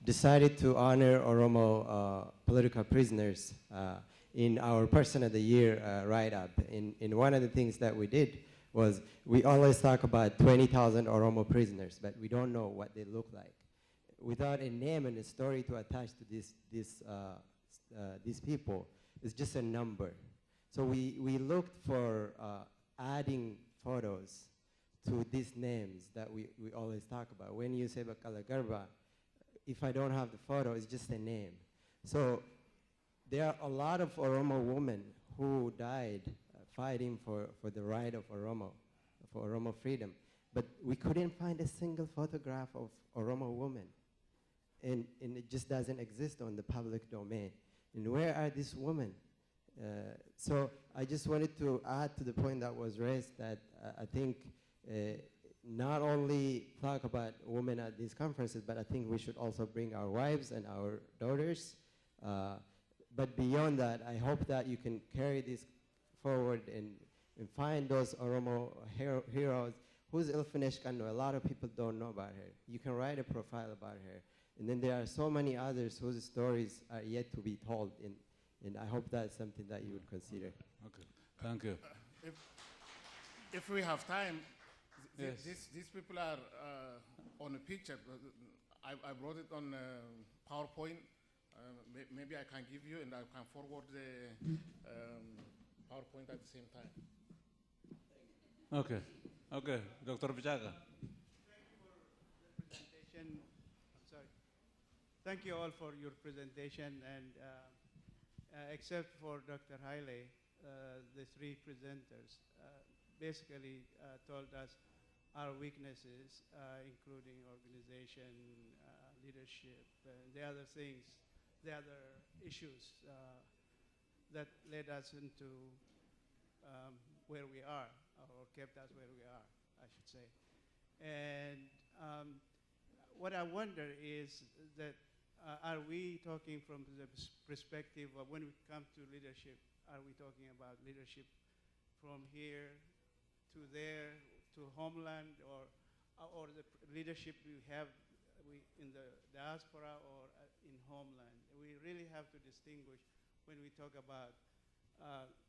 decided to honor Oromo political prisoners in our Person of the Year write-up. In one of the things that we did was we always talk about 20,000 Oromo prisoners, but we don't know what they look like. Without a name and a story to attach to these people, it's just a number. So we looked for adding photos to these names that we always talk about. When you say Bakala Garba, if I don't have the photo, it's just a name. So there are a lot of Oromo women who died fighting for the right of Oromo, for Oromo freedom. But we couldn't find a single photograph of Oromo women. And it just doesn't exist on the public domain. And where are these women? So I just wanted to add to the point that was raised that I think not only talk about women at these conferences, but I think we should also bring our wives and our daughters. But beyond that, I hope that you can carry this forward and find those Oromo heroes who's Ilfinesh Kano. A lot of people don't know about her. You can write a profile about her. And then there are so many others whose stories are yet to be told. And I hope that's something that you would consider. Okay, thank you. If we have time, Yes. these people are on a picture. I brought it on PowerPoint. Maybe I can give you and I can forward the PowerPoint at the same time. Okay, Dr. Bichaga. Thank you all for your presentation, and except for Dr. Haile, the three presenters basically told us our weaknesses, including organization, leadership, the other things, the other issues that led us into where we are, or kept us where we are, I should say. And what I wonder is that are we talking from the perspective of when we come to leadership, are we talking about leadership from here to there, to homeland, or the leadership we have in the diaspora or in homeland? We really have to distinguish when we talk about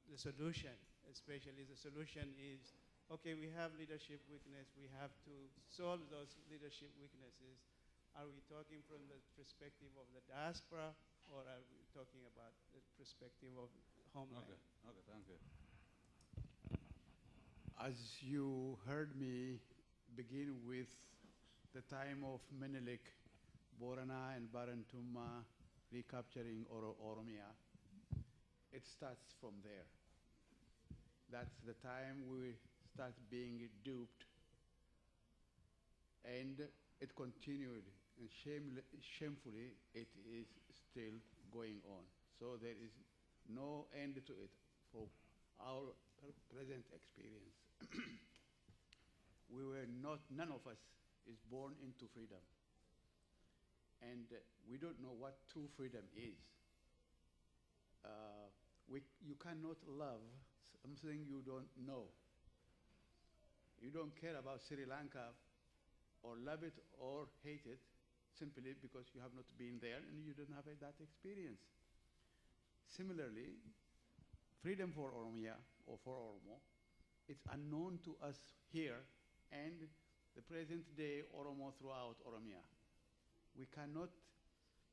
the solution, especially the solution is, okay, we have leadership weakness, we have to solve those leadership weaknesses. Are we talking from the perspective of the diaspora, or are we talking about the perspective of homeland? Okay, thank you. As you heard me begin with the time of Menelik, Borana and Barantumma recapturing Oromia, it starts from there. That's the time we start being duped, and it continued, and shamefully it is still going on. So there is no end to it for our present experience. None of us is born into freedom, and we don't know what true freedom is. You cannot love something you don't know. You don't care about Sri Lanka or love it or hate it simply because you have not been there and you don't have that experience. Similarly, freedom for Oromia or for Oromo, it's unknown to us here and the present day Oromo throughout Oromia. We cannot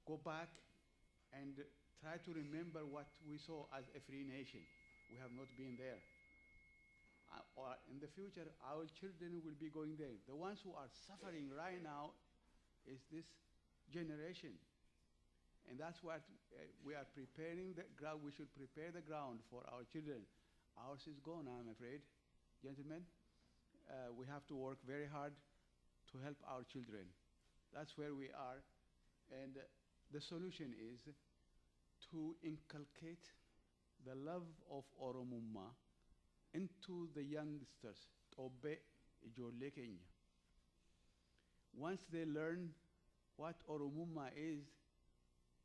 go back and try to remember what we saw as a free nation. We have not been there. Or in the future, our children will be going there. The ones who are suffering right now is this generation. And that's what we are preparing the ground. We should prepare the ground for our children. Ours is gone, I'm afraid. Gentlemen, we have to work very hard to help our children. That's where we are. And the solution is to inculcate the love of Oromummaa into the youngsters. Obbe ijoollee keenya. Once they learn what Oromummaa is,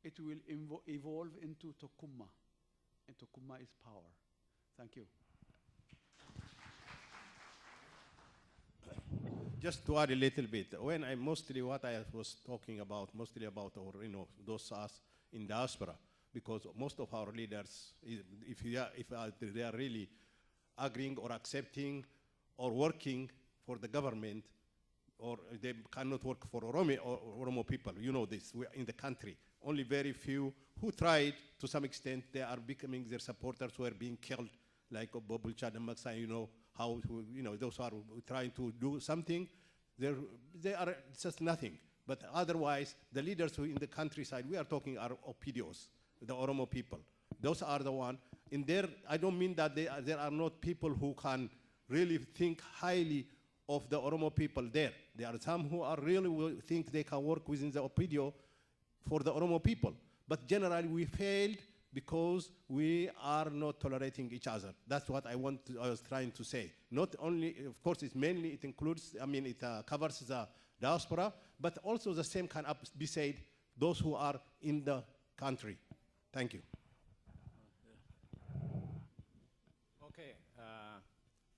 it will evolve into Tokkummaa. And Tokkummaa is power. Thank you. Just to add a little bit, when what I was talking about, mostly about our, those us in diaspora, because most of our leaders, if they are really agreeing or accepting or working for the government, or they cannot work for Oromo people, you know this, we are in the country. Only very few who tried to some extent, they are becoming their supporters who are being killed, like Bobul Chadamaksa, how, those who are trying to do something, they are just nothing. But otherwise, the leaders who in the countryside, we are talking are OPDOs, the Oromo people. Those are the one. In there, I don't mean that there are not people who can really think highly of the Oromo people there. There are some who are really think they can work within the OPDO for the Oromo people. But generally, we failed because we are not tolerating each other. That's what I was trying to say. Not only, of course, it includes, it covers the diaspora, but also the same can be said those who are in the country. Thank you. Okay,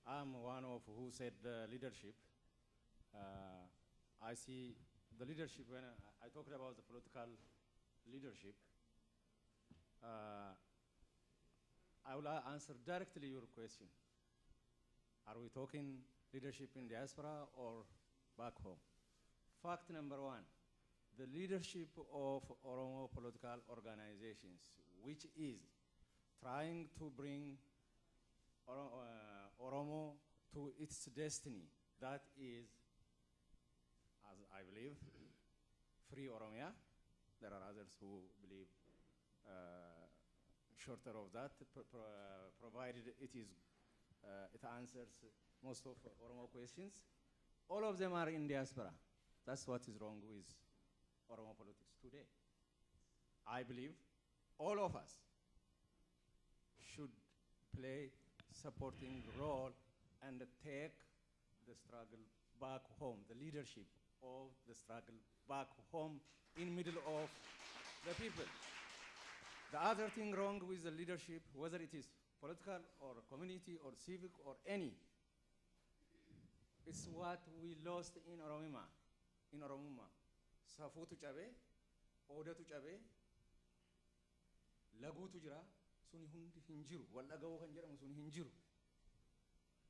I'm one of who said leadership. I see the leadership when I talked about the political leadership. I will answer directly your question. Are we talking leadership in diaspora or back home? Fact number one, the leadership of Oromo political organizations, which is trying to bring Oromo to its destiny, that is, as I believe, free Oromia. There are others who believe shorter of that, provided it answers most of Oromo questions. All of them are in diaspora. That's what is wrong with Oromo politics today. I believe all of us should play supporting role and take the struggle back home, the leadership of the struggle back home in middle of the people. The other thing wrong with the leadership, whether it is political or community or civic or any, it's what we lost in Oromummaa. In Oromummaa. Safuutu cabe, oodatu cabe, laguutu jira, suni hundi hin jiru. Wal dhaga'uu kan jedhamu suni hin jiru.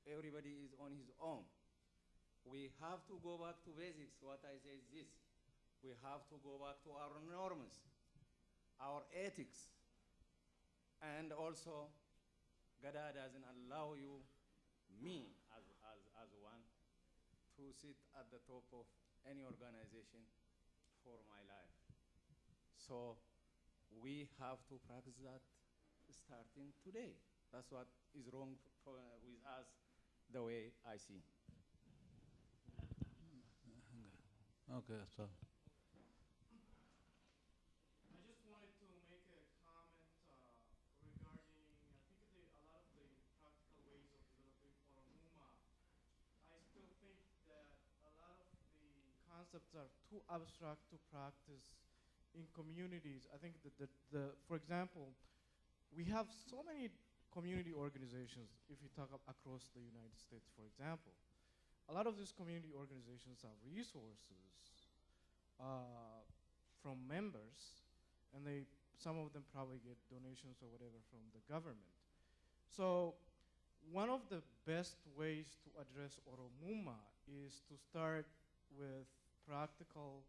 Everybody is on his own. We have to go back to basics. What I say is this. We have to go back to our norms, our ethics. And also, Gada doesn't allow you, me as one, to sit at the top of any organization for my life. So we have to practice that starting today. That's what is wrong with us, the way I see. Okay, so. I just wanted to make a comment regarding, I think a lot of the practical ways of developing Oromummaa. I still think that a lot of the concepts are too abstract to practice in communities. I think that for example, we have so many community organizations, if you talk across the United States, for example. A lot of these community organizations have resources from members, and some of them probably get donations or whatever from the government. So one of the best ways to address Oromummaa is to start with practical,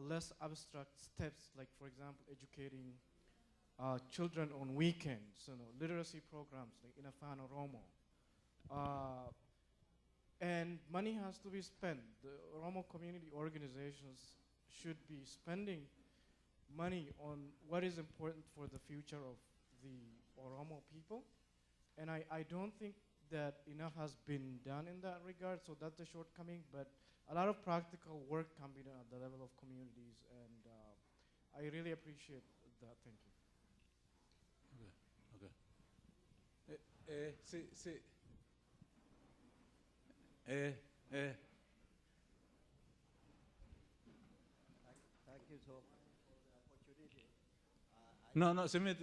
less abstract steps, like for example, educating children on weekends, literacy programs like Inafan Oromo. And money has to be spent. The Oromo community organizations should be spending money on what is important for the future of the Oromo people. And I don't think that enough has been done in that regard, so that's a shortcoming, but a lot of practical work can be done at the level of communities, and I really appreciate that. Thank you. Okay. See. Thank you so much for the opportunity. No, Simit,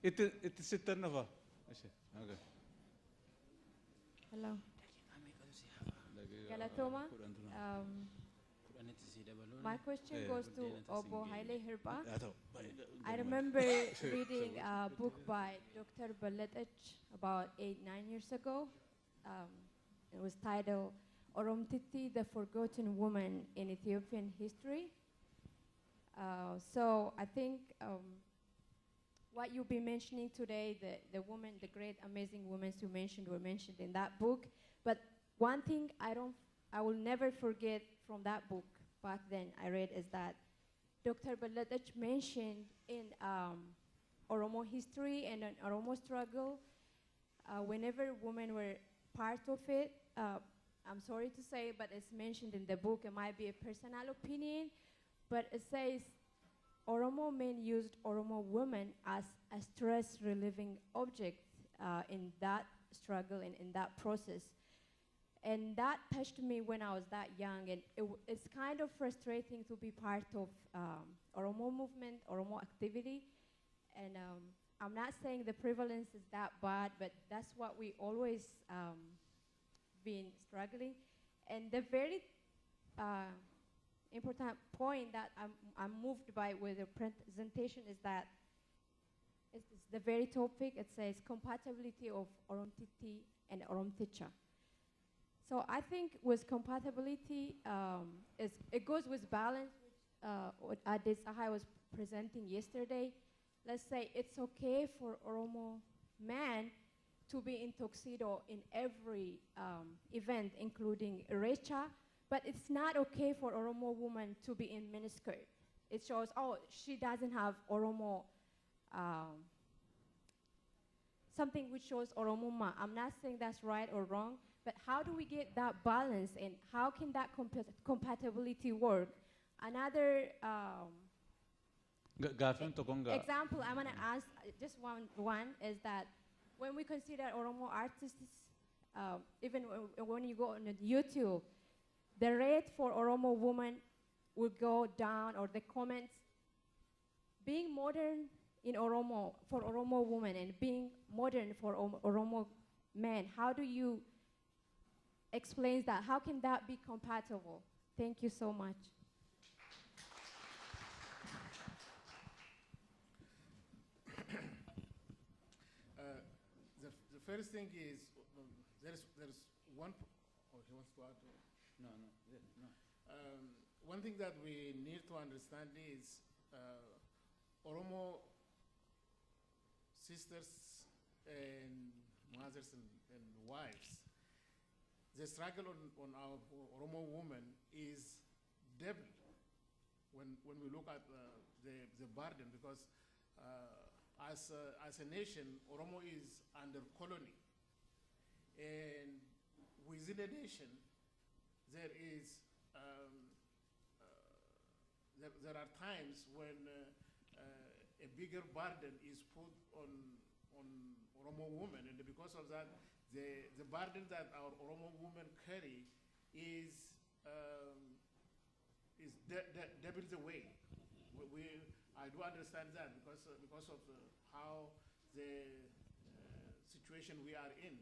it is a turnover. Okay. Hello. Galatoma. My question goes to Obo Haile Herba. I remember reading a book by Dr. Baletach about 8-9 years ago. It was titled Oromtiti, the Forgotten Woman in Ethiopian History. So I think what you'll be mentioning today, the women, the great, amazing women you mentioned were mentioned in that book. But one thing I will never forget from that book back then I read is that Dr. Baladach mentioned in Oromo history and an Oromo struggle, whenever women were part of it, I'm sorry to say, but it's mentioned in the book, it might be a personal opinion, but it says Oromo men used Oromo women as a stress relieving object in that struggle and in that process. And that touched me when I was that young, and it's kind of frustrating to be part of Oromo movement, Oromo activity, and I'm not saying the prevalence is that bad, but that's what we always been struggling. And the very important point that I'm moved by with the presentation is that it's the very topic. It says compatibility of Oromtiti and Oromticha. So I think with compatibility, it goes with balance, which what Ade Sahai was presenting yesterday. Let's say it's okay for Oromo man to be in tuxedo in every event, including Recha, but it's not okay for Oromo woman to be in miniskirt. It shows, oh, she doesn't have Oromo something which shows Oromummaa. I'm not saying that's right or wrong, but how do we get that balance and how can that compatibility work? Another example I want to ask, just one is that when we consider Oromo artists, even when you go on YouTube, the rate for Oromo women will go down, or the comments. Being modern in Oromo, for Oromo women, and being modern for Oromo men, how do you explain that? How can that be compatible? Thank you so much. The first thing is, there's one, oh, he wants to add to it. No. One thing that we need to understand is Oromo sisters and mothers and wives, the struggle on our Oromo women is double when we look at the burden, because as a nation, Oromo is under colony, and within a nation, there is there are times when a bigger burden is put on Oromo women, and because of that, the burden that our Oromo women carry is double the weight. I do understand that because of how the situation we are in,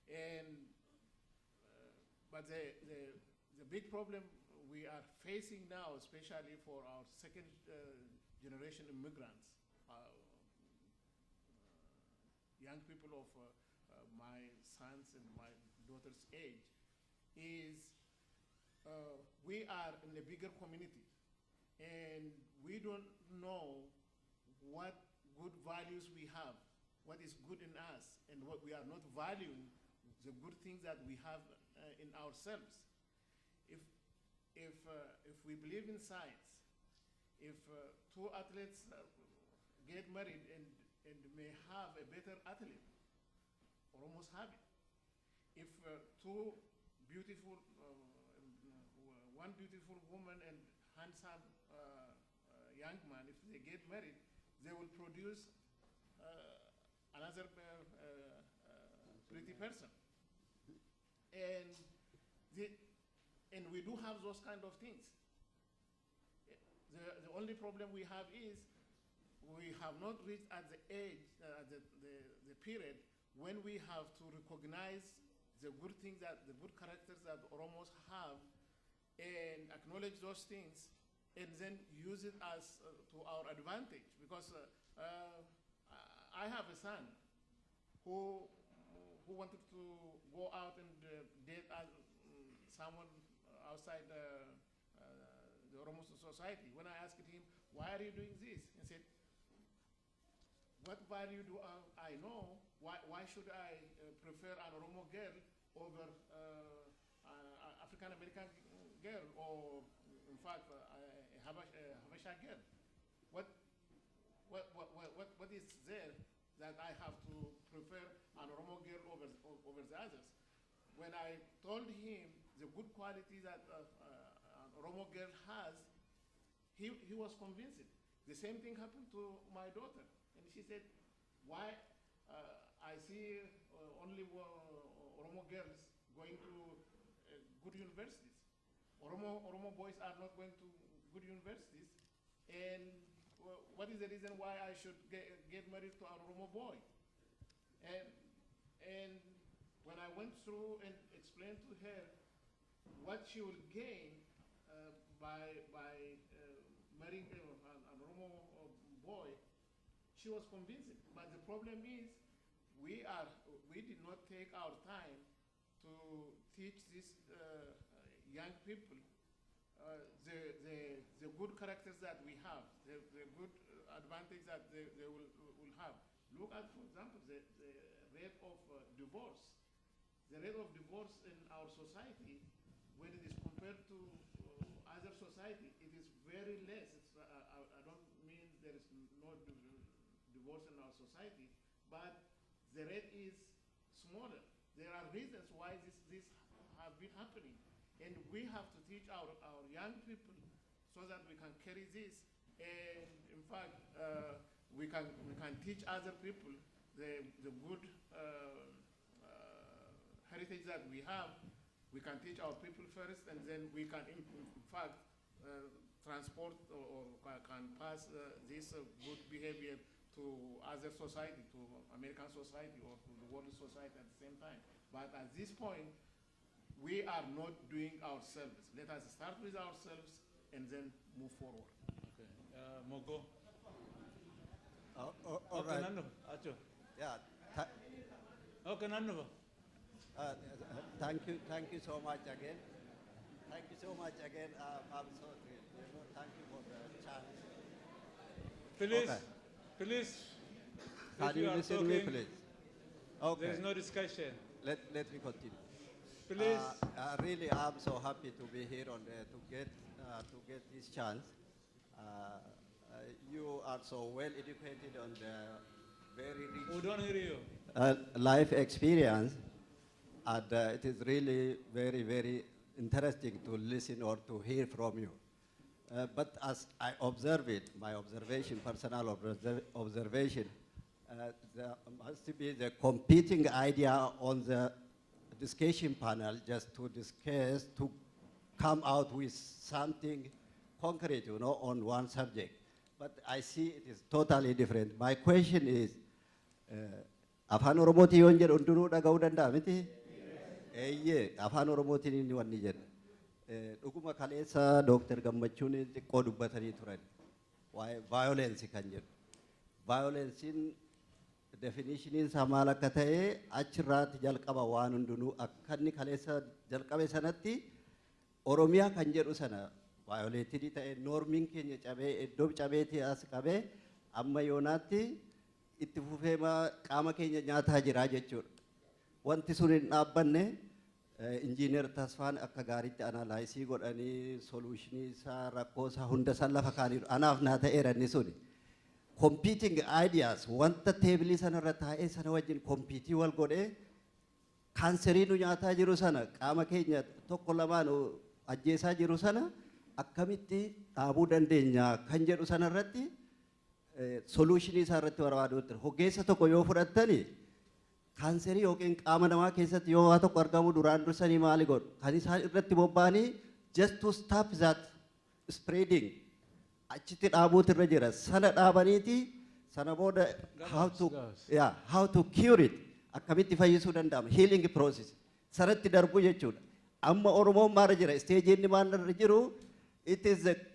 and but the big problem we are facing now, especially for our second generation immigrants, young people of my sons and my daughter's age, is we are in a bigger community, and we don't know what good values we have, what is good in us, and what we are not valuing, the good things that we have in ourselves. If we believe in science, if two athletes get married and may have a better athlete, or almost have it, if two beautiful, one beautiful woman and handsome young man, if they get married, they will produce another pretty person. And we do have those kind of things. The only problem we have is we have not reached at the age, the period when we have to recognize the good things, the good characters that Oromos have, and acknowledge those things, and then use it as to our advantage. Because I have a son who wanted to go out and date someone outside the Oromo society. When I asked him, why are you doing this? He said, what value do I know? Why should I prefer an Oromo girl over African American girl, or in fact a Habesha girl? What is there that I have to prefer an Oromo girl over the others? When I told him the good quality that an Oromo girl has, he was convinced. The same thing happened to my daughter, and she said, why I see only Oromo girls going to good universities. Oromo boys are not going to good universities, and what is the reason why I should get married to an Oromo boy? And when I went through and explained to her what she will gain by marrying an Oromo boy, she was convinced. But the problem is, we did not take our time to teach these young people the good characters that we have, the good advantage that they will have. Look at, for example, the rate of divorce. The rate of divorce in our society, when it is compared to other society, it is very less. I don't mean there is no divorce in our society, but the rate is smaller. There are reasons why this have been happening. And we have to teach our young people so that we can carry this. And in fact, we can teach other people the good heritage that we have. We can teach our people first, and then we can, in fact, transport or can pass this good behavior to other society, to American society or to the world society at the same time. But at this point, we are not doing ourselves. Let us start with ourselves and then move forward. Okay. Mogo. All Okay, right. Nando. Acho. Yeah. Okay, Nando. Thank you so much again. Thank you so much again. I'm so thrilled. Thank you for the chance. Please, Okay. please. Can if you are listen to me, talking, please? Okay. There is no discussion. Let me continue. Please. Really, I'm so happy to be here to get this chance. You are so well educated on the very rich. We don't hear you. Life experience, and it is really very, very interesting to listen or to hear from you. But as I observe it, my observation, personal observation, there must be the competing idea on the discussion panel just to discuss, to come out with something concrete, on one subject. But I see it is totally different. My question is, Afaan Oromootiin yoon jedhu hundinuu dhaga'uu danda'a miti? Eeyyee, Afaan Oromootiin inni wanni jedhu. Dhuguma kaleessa Dooktar Gammachuun xiqqoo dubbatanii turan. Waa'ee violence kan jedhu. Violencein definitioniin isaa maal akka ta'e achirraatti jalqaba waan hundinuu akka inni kaleessa jalqabe sanatti Oromiyaa kan jedhu sana violentii ta'e noormiin keenya cabee iddoo cabeetii as qabee amma yoonaatti itti fufee qaama keenya nyaataa jira jechuudha. Wanti sun hin dhaabbanne injiinar Tasfaan akka gaariitti analaayisii godhanii soluushinii isaa rakkoo isaa hunda isaa lafa kaaniiru. Anaaf naa ta'eera inni suni. Competing ideas wanta teebilii sanarra taa'ee sana wajjin kompiitii wal godhee kaanserii nu nyaataa jiru sana qaama keenya tokko lamaan ajjeesaa jiru sana akkamitti dhaabuu dandeenya kan jedhu sanarratti soluushinii isaa irratti barbaaduutti hoggeessa tokko yoo fudhattani kaanserii yookiin qaama namaa keessatti yoo waa tokko argamu duraan dursanii maali godhu kan isaan irratti bobba'anii just to stop that spreading achitti dhaabuutu irra jira sana dhaabaniiti sana booda how to cure it akkamitti fayyisuu danda'ama healing process sanatti darbu jechuudha amma Oromoon maara jira stage inni maal irra jiru it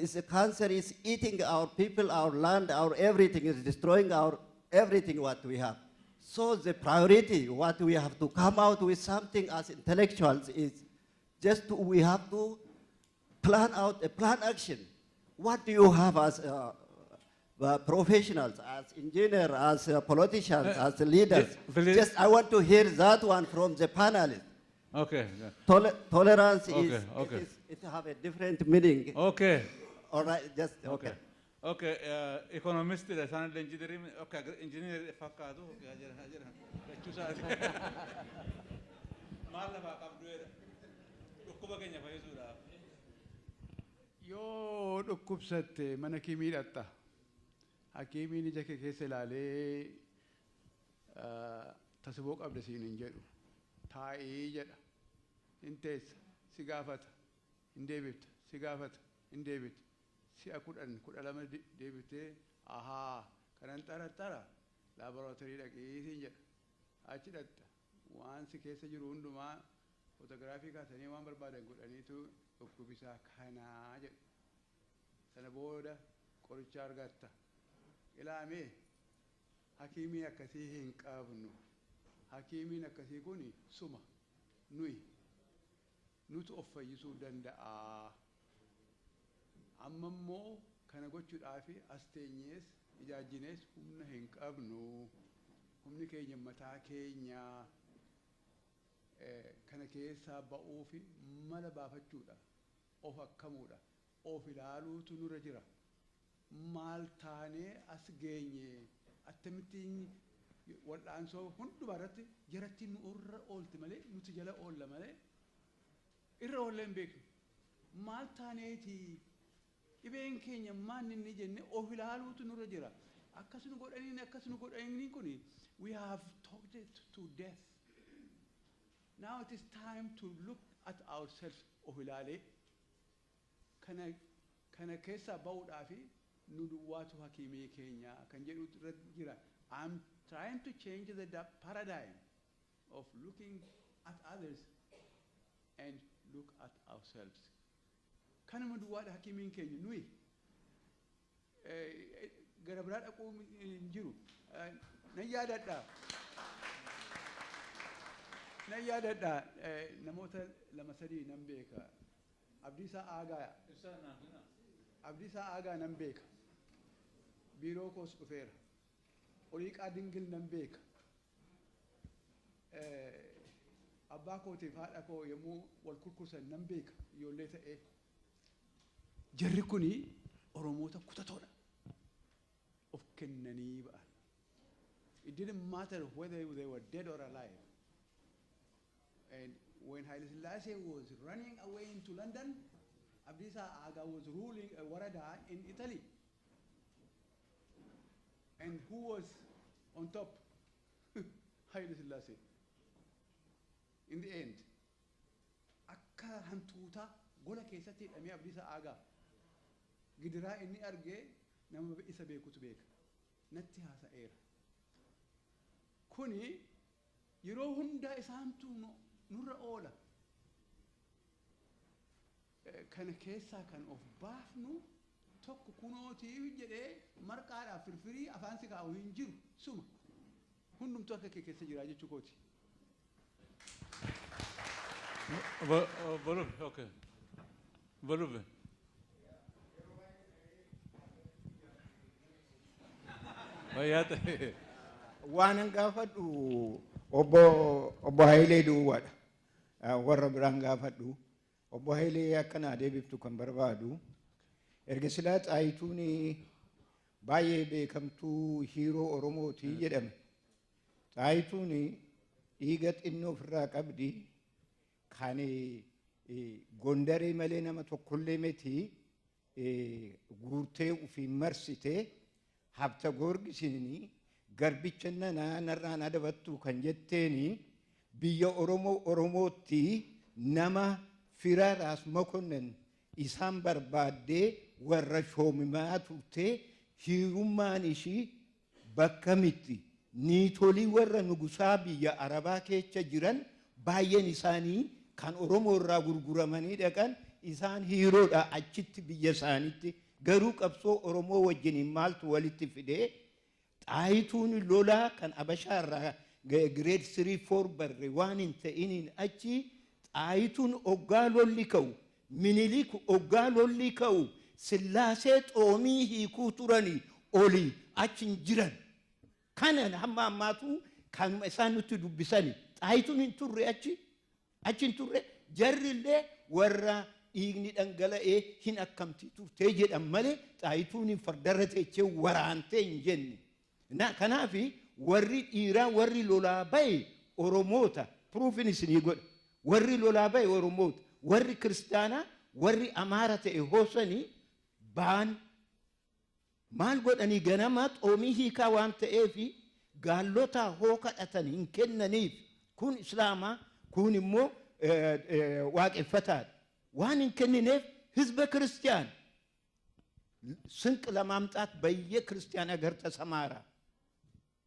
is a cancer is eating our people, our land, our everything is destroying our everything what we have. So the priority, what we have to come out with something as intellectuals is just we have to plan out a plan action. What do you have as professionals, as engineers, as politicians, as leaders? Just I want to hear that one from the panelists. Okay. Tolerance okay. is, Okay. it have a different meaning. Okay. All right, just okay. Okay. Economist, the son engineering. Okay, engineer fakkaatu. Maal lafa qabdu dhukkuba keenya fayyisuudhaaf. Yoo dhukkubsatte mana kiimii dhatta. Hakiimiin ija kee keessa ilaalee tasboo qabda siin hin jedhu. Taa'ee jedha. Hin teessa. Si gaafata. Hin deebifta. Si gaafata. Hin deebifta. Si'a 10 deebiftee ahaa kanan xaraxara laaboraatoorii dhaqii siin jedha. Achi dhatta. Waan si keessa jiru hundumaa footogiraafii kaasanii waan barbaadan godhaniitu dhukkubisaa kanaa jedhu. Sana booda qoricha argatta. Ilaamee hakiimii akkasii hin qabnu. Hakiimiin akkasii kun suma nuti of fayyisuu danda'a. Amma immoo kana gochuudhaaf as teenyees ijaajjinees humna hin qabnu. Humni keenya mataa keenya kana keessaa ba'uuf mala baafachuudha. Of akkamuudha. Of ilaaluutu nurra jira. Maal taanee as geenye attamittiin wal'aansoo hundumaa irratti jaratti nu irra oolti malee nuti jala oolla malee irra oolla hin beeknu. Maal taaneeti dhibeen keenya maan inni jenne of ilaaluutu nurra jira. Akkas nu godhaniin kuni we have talked it to death. Now it is time to look at ourselves of ilaalee kana keessa ba'uudhaafi nu duwwaatu hakimii keenya kan jedhu irra jira. I'm trying to change the paradigm of looking at others and look at ourselves. Kanuma duwwaadha hakimiin keenya nuyi gara biraa dhaquu hin jiru. Nan yaadadha namoota lama sadii nan beeka. Abdiisaa Aagaa nan beeka. Biiroo koos dhufeera. Oliiqaa Dingil nan beeka. Abbaa kootiif haadha koo yommuu wal kurkursan nan beeka ijoollee ta'ee. Jarri kuni Oromoota kutatoodha. Of kennanii ba'an. It didn't matter whether they were dead or alive. And when Haile Selassie was running away into London, Abdiisaa Aagaa was ruling a warada in Italy. And who was on top? Haile Selassie. In the end, akka hantuuta gola keessatti hidhamee Abdiisaa Aagaa gidiraa inni argee nama isa beekutu beeka. Natti haasa'eera. Kuni yeroo hundaa isaantu nurra oola. Kana keessaa kan of baafnu tokko kunootii jedhee marqaadhaaf firfirii afaan si kaa'u hin jiru suma. Hundumtu akka kee keessa jira jechuu kooti. Bolove, okay. Bolove. Waan an gaafadhu obbo Hayilee duwwaadha. Warra biraan gaafadhu. Obbo Hayilee akkanaa deebiftu kan barbaadu. Erga silaa Xaayituun baay'ee beekamtuu hiiroo Oromooti jedhame. Xaayituun dhiiga xinnoo ofirraa qabdi. Kan Gondaree malee nama tokkollee miti guurtee ofii marsitee habta Goorgisiin garbicha narraan adabattu kan jetteeni biyya Oromootti nama fira Raas Mokonnon isaan barbaaddee warra shoomimaa turtee hiirummaan ishii bakka miti niitolii warra nugusaa biyya Arabaa keessa jiran baay'een isaanii kan Oromoo irraa gurguramanii dhaqan isaan hiiroodha achitti biyya isaaniitti garuu qabsoo Oromoo wajjiniin maaltu walitti fidee Xaayituun lolaa kan Abashaa irraa grade 3-4 barre waan hin ta'iniin achi Xaayituun oggaa lolli ka'u Minilik oggaa lolli ka'u Sillaasee xoomii hiikuu turanii olii achin jiran kanan hamma ammaatu kan isaan nutti dubbisani Xaayituun hin turre achin turre jarrillee warra dhiigni dhangala'ee hin akkamtii turtee jedhan malee Xaayituun fardarra teechee waraantee hin jenne. Kanaafi warri dhiiraa warri lolaa bahe Oromoota pruufin isinii godha. Warri lolaa bahe Oromoota warri kiristaanaa warri Amaara ta'e hoosanii baan maal godhanii ganama xoomii hiikaa waan ta'eefi gaallota hoo kadhatan hin kennaniif kun Islaamaa kun immoo waaqeffataadha. waan hin kennineef ህዝበ ክርስቲያን ስንቅ ለማምጣት በየክርስቲያን ሀገር ተሰማራ።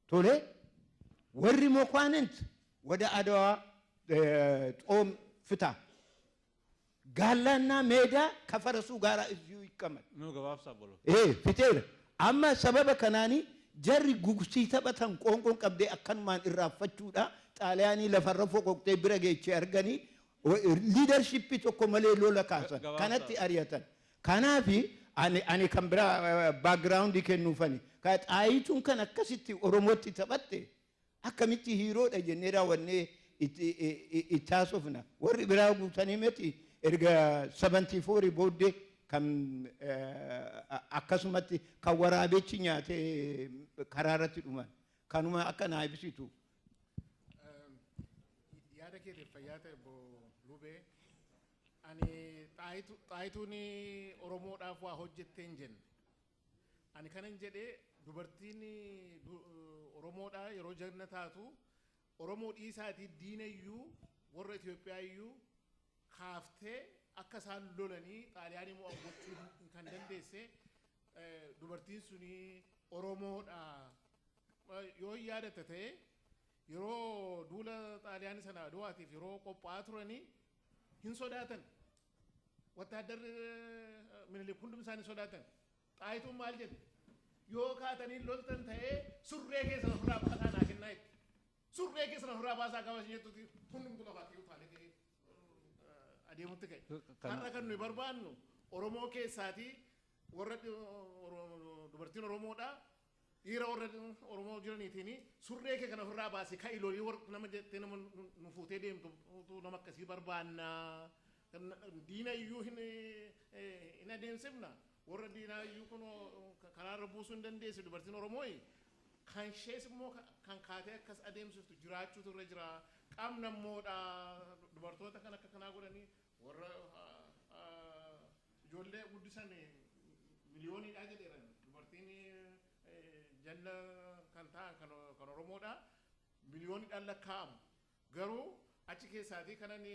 ቶሌ ወሪ መኳንንት ወደ አድዋ ጦም ፍታ ጋላና ሜዳ ከፈረሱ ጋር እዚሁ ይቀመጥ ነው ገባብሳ ብሎ ፍቴር አማ ሰበበ ከናኒ ጀሪ ጉጉሲ ተበተን ቆንቆን ቀብዴ አከንማን ኢራፈቹዳ ጣሊያኒ ለፈረፎ ቆቅቴ ብረጌቼ አርገኒ leadership tokko malee lola kaasan kanatti ariyatan kanaafi ani kan bira background kennuufani ka Xaayituun kan akkasitti Oromootti taphatte akkamitti hiiroodha jennee raawwannee itti haasofna warri biraa guutanii miti erga 74 booddee kan akkasumatti kan waraabechi nyaate karaa irratti dhuman. Kanuma akka naa ibsitu. Yaada keetiif fayyaa ta'e lubee ani xaayituun Oromoodhaaf waa hojjettee hin jenne. Ani kanan jedhee dubartiin Oromoodhaa yeroo janna taatu Oromoo dhiisaatii diina iyyuu warra Itoophiyaa iyyuu kaaftee akka isaan lolanii xaaliyaanii mo'achuu kan dandeesse dubartiin suni Oromoodha. Yoo yaadatta ta'e yeroo duula xaaliyaanii sana du'aatiif yeroo qophaa'aa turanii hin sodaatan. Wattaaddarri Minilik hundum isaanii sodaatan. Xaayituun maal jedhe? Yoo kaatanii loltan ta'ee surree keessan ofirraa baasaa naa kennaa jechuudha. Surree keessan ofirraa baasaa qaba jettuuti hundumtu lafaatti utaalee adeemutti ka'e. Har'a kan nuyi barbaannu Oromoo keessaatii warra dubartiin Oromoodhaa dhiira warra Oromoo jiraniitiin surree kee kana ofirraa baasee ka'i lolii nama jettee nama nu fuutee deemtu nama akkasii barbaannaa. Diina iyyuu hin adeemsifna. Warra diinaa iyyuu kun karaarra buusuu hin dandeessu dubartiin Oromoo kan ishees immoo kan kaatee akkas adeemsiftu jiraachuutu irra jira. Qaamni ammoodha dubartoota kan akka kanaa godhanii warra ijoollee guddisan miliyooniidhaa jedheeran dubartiin janna kan ta'an kan Oromoodha miliyooniidhaan lakkaa'amu. Garuu achi keessaatii kanan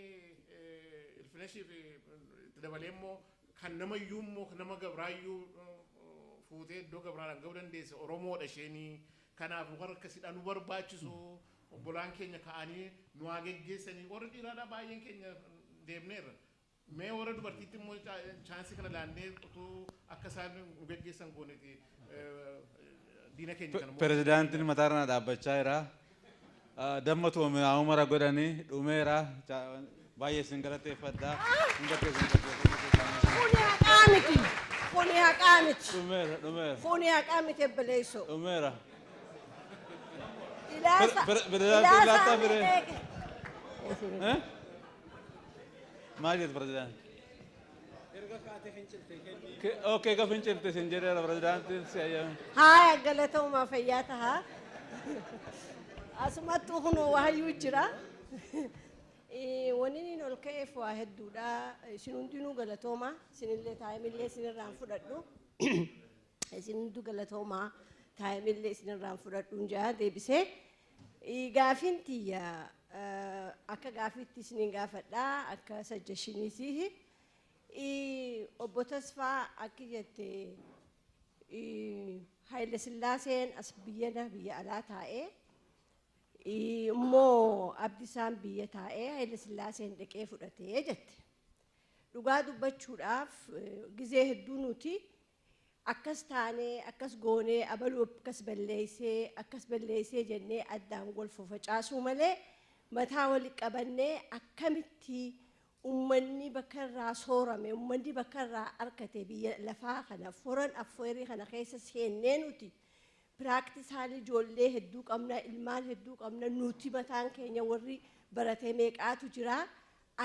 ilfineshiif itti dabalee immoo kan nama iyyuu immoo nama gabraayyuu fuutee iddoo gabraadhaan ga'uu dandeesse Oromoodha isheenii. Kanaaf warra akkasiidhaan nu barbaachisu obbolaan keenya ka'anii nu haa geggeessanii warra dhiiraadhaa baay'een keenya deemneerra. Mee warra dubartiitti immoo chaansii kana laannee utuu akka isaan nu geggeessan gooneeti diina keenya kana. Pirezidaantiin mataarra dhaabbachaa jira. Dammatu umara godhanii dhumeera. Baay'ee isin galateeffadha. Funi haqaamiti. Funi haqaamiti. Dhumeera. Funi haqaamiti ebbeleessu. Dhumeera. Ilaasaa maal jedhu pirezidaanti? Okay, ka fincilte sin jedheera pirezidaantiin si ayyame. Haa galatoomaa fayyaa tahaa. Asumattuu kunoo waayyuu jira. Wanni ol ka'eef waa hedduudha. Isin hundinuu galatoomaa. Isinillee taa'imillee isinirraan fudhadhu. Isin hunduu galatoomaa taa'imillee isinirraan fudhadhuun jaa deebisee. Gaafiin tiyya akka gaafiitti isiniin gaafadhaa akka sajjashiniisiihi. Obbo Tasfaa akka jette Haayile Sillaaseen as biyya alaa taa'ee immoo Abdisaan biyya taa'ee Haayile Sillaaseen dhaqee fudhatee jette. Dhugaa dubbachuudhaaf gizee hedduu nuti akkas taanee akkas goonee abaluu akkas balleessee jennee addaan wal facaasuu malee mataa wali qabannee akkamitti ummanni bakka irraa soorame ummanni bakka irraa arkate biyya lafaa kana foran affeerii kana keessa seennee nuti piraaktisaalii ijoollee hedduu qabna ilmaan hedduu qabna nuti mataan keenya warri baratee meeqaatu jira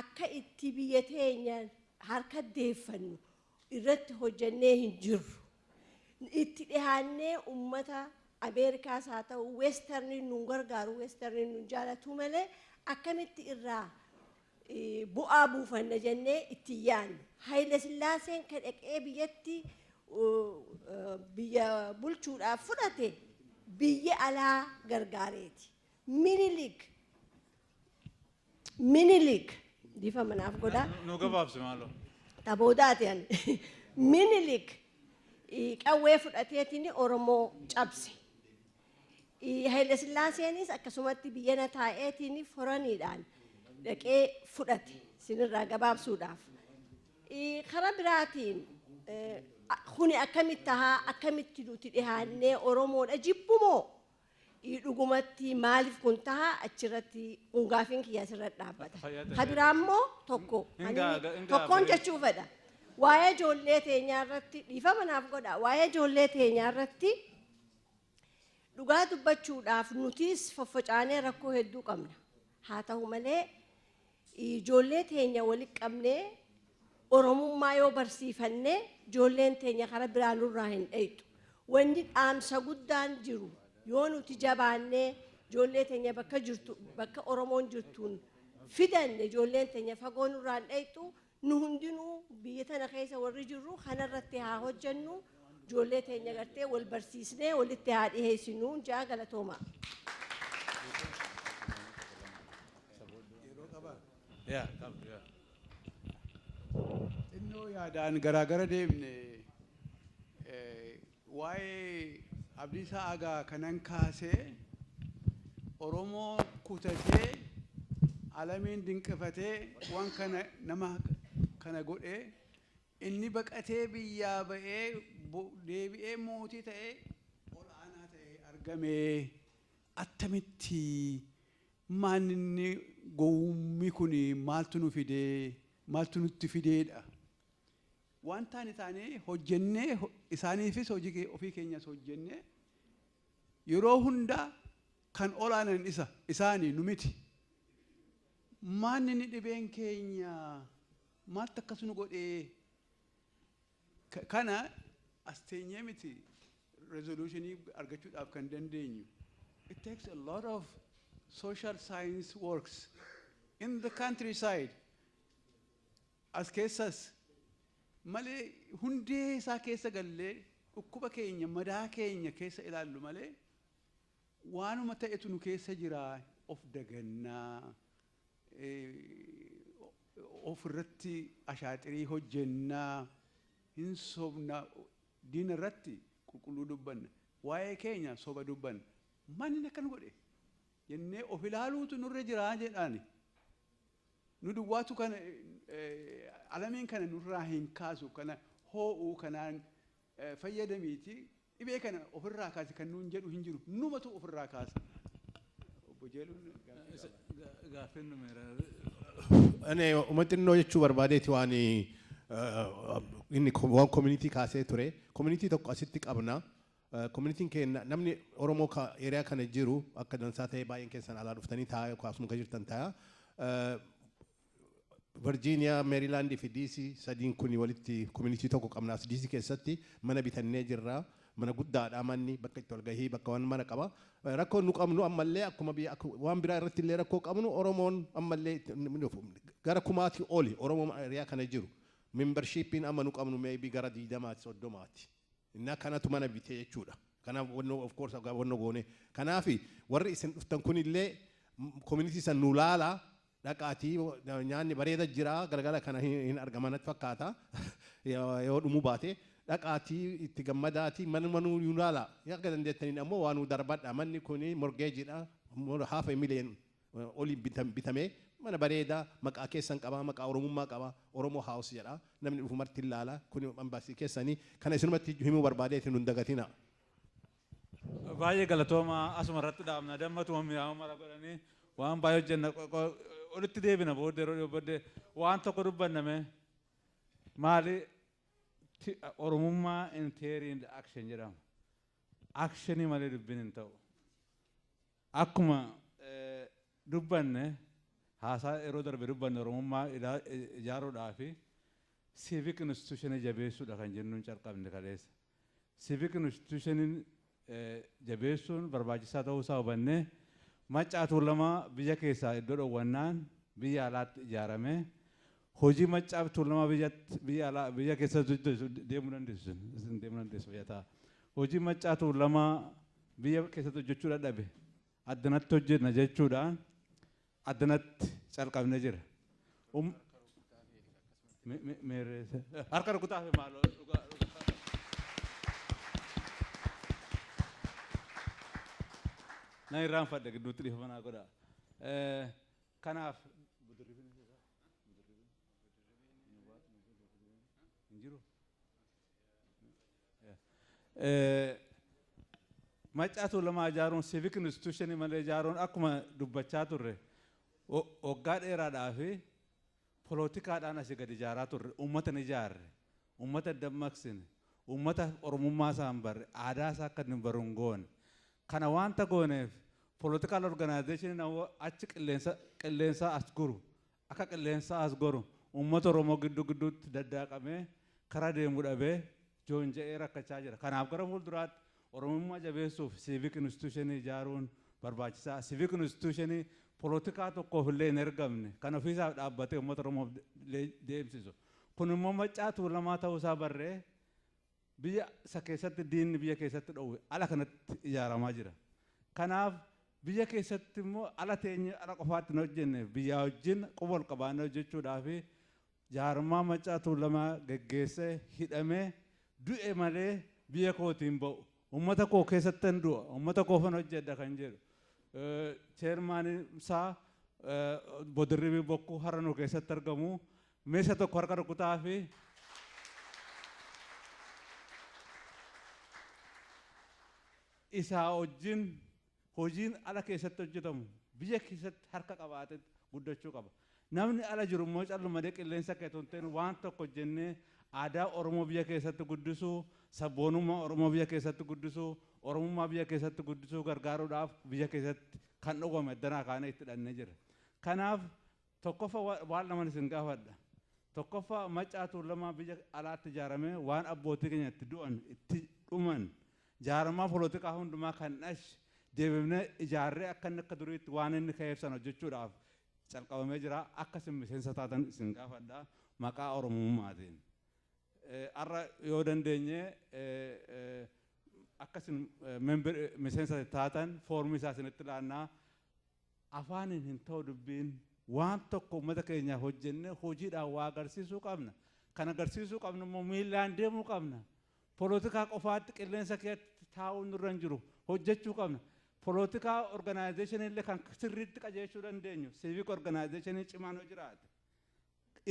akka itti biyya teenya harka deeffannu irratti hojjannee hin jirru. Itti dhihaannee ummata Ameerikaas haa ta'u weestarniin nu gargaaru weestarniin nu jaalatu malee akkamitti irraa bu'aa buufanna jennee itti yaannu. Haayile Sillaaseen kan dhaqee biyyatti biyya bulchuudhaaf fudhate biyya alaa gargaareeti. Minilik difa manaaf godhaa. Nu gabaabsi maaloo. Taboodaati ani. Minilik qawwee fudhateetiin Oromoo cabse. Haayile Sillaaseenis akkasumatti biyya taa'eetiin foraniidhaan dhaqee fudhate sinirraa gabaabsuudhaaf. Karaa biraatiin kuni akkamitti tahaa akkamitti nuti dhihaannee Oromoodha jibbumoo dhugumatti maaliif kun tahaa achirratti gaafiin kiyyaa asirratti dhaabbata. Ka biraa immoo tokkoon jechuu fedha. Waa'ee ijoollee teenyaa irratti dhiifama naaf godha. Waa'ee ijoollee teenyaa irratti dhugaa dubbachuudhaaf nutis faffacaanee rakkoo hedduu qabna. Haa ta'u malee ijoollee teenya walitti qabnee Oromummaa yoo barsiifannee ijoolleen teenya karaa biraa nurraa hin dheeytu. wanni dhaamsa guddaan jiru yoo nuti jabaannee ijoollee teenya bakka Oromoon jirtuun fidanne ijoolleen teenya fagoo nurraan dheeyxu nu hundinuu biyya tana keessa warri jirru kanarratti haa hojjennu ijoollee teenya gartee wal barsiisnee walitti haa dhiheessinuu jaa galatooma. Innoo yaadaan garaagara deemne waa'ee Abdiisaa Agaa kanan kaasee Oromoo kutatee alamiin dinqifatee waan kana nama kana godhee inni baqatee biyyaa ba'ee deebi'ee mootii ta'ee ol'aanaa ta'ee argamee attamitti maaninni gowwummi kun maaltu nu fidee maaltu nutti fideedha. Wantaan isaanii hojjennee isaaniifis hojii ofii keenyas hojjennee yeroo hundaa kan olaanan isaanii nu miti. Maanni dhibeen keenya maaltu akkas nu godhee kana asteenyee miti resolutionii argachuudhaaf kan dandeenyu. It takes a lot of social science works in the countryside. As keessas malee hundee isaa keessa gallee dhukkuba keenya madaa keenya keessa ilaallu malee waanuma ta'etu nu keessa jira of dagannaa of irratti ashaaxirii hojjennaa hin sobna diina irratti qulqulluu dubbanna waa'ee keenya soba dubbanna manni akkan godhe jennee of ilaaluutu nurra jiraa jedhaani. Nu duwwaatu kana alamiin kana nurraa hin kaasu kana hoo'uu kanaan fayyadamiiti dhibee kana ofirraa kaase kan nuun jedhu hin jiru numatu ofirraa kaasa. Obbo Jeeluun gaaffiin numeera. Ani uummatannoo jechuu barbaadeeti waan inni waan community kaasee ture. Community tokko asitti qabna. Community keenya namni Oromoo eriyaa kana jiru akka dansaa ta'e baay'een keessan alaa dhuftanii taa'aa akkasuma kan jirtan taa'aa. Virginia, Maryland fi DC sadiin kuni walitti community tokko qabna. As DC keessatti mana bitannee jirra. Mana guddaadha manni bakka itti wal gahii bakka waan mana qaba. Rakkoo nu qabnu ammallee akkuma biyya waan biraa irratti illee rakkoo qabnu Oromoon ammallee gara kumaati oli Oromoo eriyaa kana jiru. Membershipiin amma nu qabnu maybe gara 20 30. Inna kanatu mana bitee jechuudha. Kanaaf wanno of course wanno goone. Kanaaf warri isin dhuftan kunillee community san nu laala. Dhaqaatii nyaanni bareeda jira galgala kana hin argamanatti fakkaata yoo dhumu baate dhaqaatii itti gammadaati manuu yuulaala akka dandeettaniin ammoo waan nu darbadha manni kuni morgeejidha $500,000 oli bitamee mana bareeda maqaa keessan qaba maqaa Oromummaa qaba Oromoo House jedha namni dhufu marti ilaala kuni ambaasii keessanii kana isinumatti himuu barbaadeeti nun dagatina. Baay'ee galatooma asuma irratti dhaabna dammatu mi'aawu mara godhanii waan baay'ee hojjenna olitti deebina booddee waan tokko dubbanname maali Oromummaa in theory and action jedhama. Actionii malee dubbiin hin ta'u. Akkuma dubbanne haasaa yeroo darbe dubbanne Oromummaa ijaaruudhaa fi civic institutionii jabeessuudha kan jennuun calqabne kaleessa. Civic institutionii jabeessuun barbaachisaa ta'uusaa hubannee Macaa Tuulamaa biyya keessaa iddoo dhoowwannaan biyya alaatti ijaaramee hojii Macaa Tuulamaa biyya keessa deemuu dandeessu fayyataa. Hojii Macaa Tuulamaa biyya keessatti hojjechuu dadhabe addanatti hojjenna jechuudhaan addanatti calqabne jira. Harka rukutaa fi maaloo na irraan fadhe gidduutti dhiifamanaa godha. Kanaaf Macaa Tuulamaa ijaaruun civic institutionii malee ijaaruun akkuma dubbachaa turre waggaa dheeraadhaa fi poolotikaadhaan asii gad ijaaraa turre uummata ni ijaarre uummata dammaqsine uummata Oromummaa isaan barre aadaa isaa akka hin baruun goone. Kana waanta gooneef political organization achi qilleensa as guru akka qilleensa as goru uummata Oromoo gidduutti daddaaqamee karaa deemuu dhabee joonja'ee rakkachaa jira. Kanaaf gara fuulduraatti Oromummaa jabeessuuf civic institution ijaaruun barbaachisaa. Civic institution polotikaa tokkoof illee hin ergamne kan ofiisaaf dhaabbatee uummata Oromoof deemsisu. Kun immoo Maccaa Tuulamaa ta'uusaa barree biyya isa keessatti diinni biyya keessatti dhoowwe ala kanatti ijaaramaa jira. Kanaaf biyya keessatti immoo ala teenye ala qofaatti hin hojjenne biyya wajjin quba ol qabaannee hojjechuudhaaf jaarmaa Maccaa Tuulamaa geggeessee hidhamee du'e malee biyya kootiin ba'u. Uummata koo keessatti hin du'a. Uummata koofan hojjedha kan jedhu. Chairman isaa Bodirribii Bokkuu Harranuu keessatti argamu. Meeshaa tokko harka rukutaa fi isaa wajjin hojiin ala keessatti hojjetamu biyya keessatti harka qabaatee guddachuu qaba. Namni ala jiru immoo callumadee qilleensa keetonteen waan tokko jennee aadaa Oromoo biyya keessatti guddisuu, sabboonummaa Oromoo biyya keessatti guddisuu, Oromummaa biyya keessatti guddisuu gargaaruudhaaf biyya keessatti kan dhugame danaa kaanee itti dhannee jira. Kanaaf tokkoffaa waan lama isin gaafadha. Tokkoffaa Maccaa Tuulamaa biyya alaatti ijaaramee waan abbootii keenya itti du'an itti dhuman jaarmaa polotikaa hundumaa kan dhash deebifnee ijaarree akka inni akka duriitti waan inni ka'eefsan hojjechuudhaaf calqabamee jira. Akkasin miseensa taatan isin gaafadha maqaa Oromummaatiin. Arra yoo dandeenye akkasin miseensa taatan foormii isaa isinitti laannaa afaaniin hin ta'u dubbiin waan tokko uummata keenyaaf hojjennee hojiidhaan waa agarsiisuu qabna. Kan agarsiisuu qabnu immoo miilaan deemuu qabna. Polotikaa qofaatti qilleensa keessatti taa'uu nurra hin jiru hojjechuu qabna. Polotikaa organizationii illee kan sirriitti qajeelchuu dandeenyu civic organizationii cimaan yoo jiraate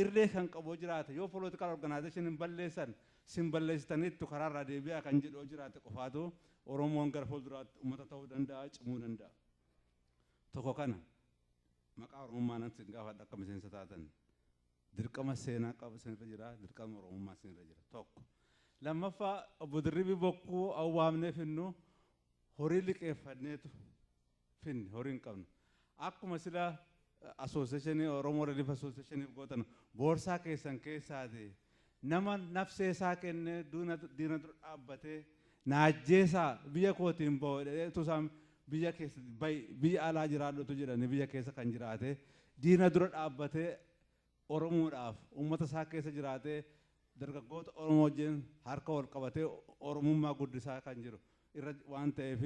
irree kan qabu jiraate yoo polotikaa organizationii balleessan sin balleessitaniittu karaarraa deebi'aa kan jedhu jiraate qofaatu Oromoon gara fuulduraatti uummata ta'uu danda'a cimuu danda'a. Tokko kana maqaa Oromummaa nan sin gaafadha akka miseensa taatan dirqama seenaa qabu sinirra jira dirqama Oromummaa sinirra jira tokko. Lammaffaa obbo Dirribii Bokkuu awwaamnee finnu horii liqeeffanneetu finne horii hin qabnu. Akkuma sila associationii Oromoo Relief Associationiif gootan boorsaa keessan keessaati nama nafsee isaa kennee diina dura dhaabbatee naajjeesaa biyya kootiin ba'u isaan biyya keessa biyya alaa jiraadhutu jedhani biyya keessa kan jiraate diina dura dhaabbatee Oromoodhaaf uummata isaa keessa jiraatee dargaggoota Oromoo wajjin harka wal qabatee Oromummaa guddisaa kan jiru irra waan ta'eef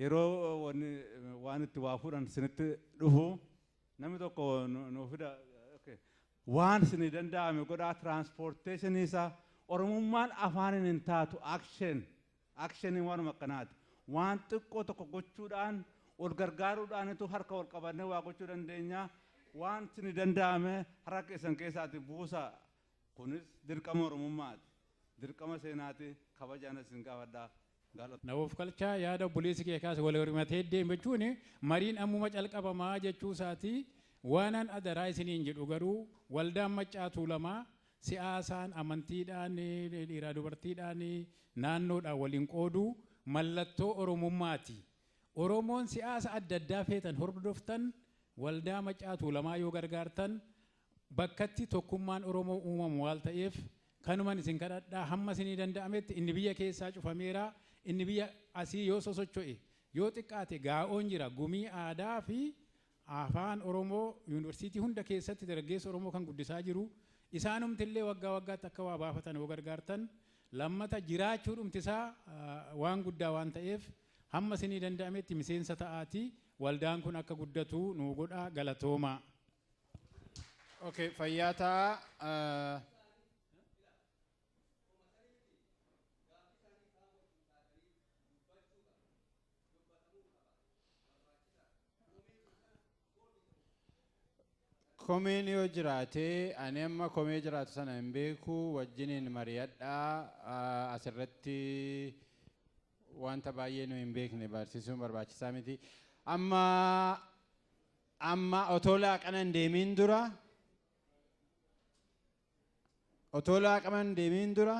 yeroo waan itti waa fuudhan isinitti dhufu namni tokko nuuf fida waan isinii danda'ame godhaa tiraanspoorteeshinii isaa Oromummaan afaaniin hin taatu aksheniin waanuma akkanaati. Waan xiqqoo tokko gochuudhaan ol gargaaruudhaanitu harka wal qabannee waa gochuu dandeenya. Waan isinii danda'ame harka keessan keessaati buusaa. Kunis dirqama Oromummaati. Dirqama seenaati kabajaan isin gaafadhaa. Naaf kalchaa yaada obboleessi kee kaase wal hormatee deemu jechuun mariin ammuma calqabamaa jechuu isaati. Waanan adaraa isiniin jedhu garuu waldaan Maccaa Tuulamaa siyaasaan amantiidhaan dhiiraa dubartiidhaan naannoodhaan waliin qoodu mallattoo Oromummaati. Oromoon siyaasa adda addaa feetan hordoftan waldaa Maccaa Tuulamaa yoo gargaartan bakkatti tokkummaan Oromoo uumamu waan ta'eef kanuman isin kadhadhaa hamma isinii danda'ametti inni biyya keessaa cufameera inni biyya asii yoo sosocho'e yoo xiqqaate gaa'oon jira gumii aadaa fi afaan Oromoo yuunivarsiitii hunda keessatti dargaggeessa Oromoo kan guddisaa jiru isaanumtillee waggaa waggaatti akka waa baafatan yoo gargaartan lammata jiraachuu dhumtisaa waan guddaa waan ta'eef hamma isinii danda'ametti miseensa ta'aatii waldaan kun akka guddatu nuu godhaa galatoomaa. Okay, Fayyaataa komiin yoo jiraate ani amma komii jiraatu sana hin beeku wajjiniin mari'adhaa asirratti wanta baay'ee nu hin beekne barsiisuun barbaachisaa miti. Amma otoo laaqana hin deemiin dura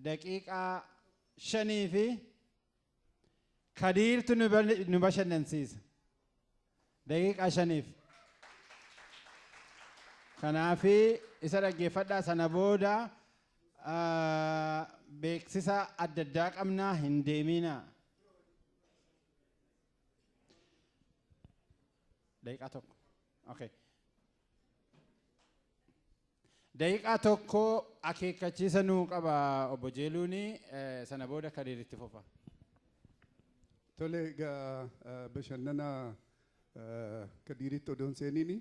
daqiiqaa 5 fi kadiirtu nu bashannansiisa. Daqiiqaa 5. Kanaafi isa dhaggeeffadhaa sana booda beeksisa adda addaa qabnaa hin deeminaa. Daqiiqaa tokko. Okay. Daqiiqaa tokko akeekkachiisa nuu qaba obbo Jeeluuni sana booda Kadiiritti fufa. Tole bashannana Kadiiritti odoon seeniini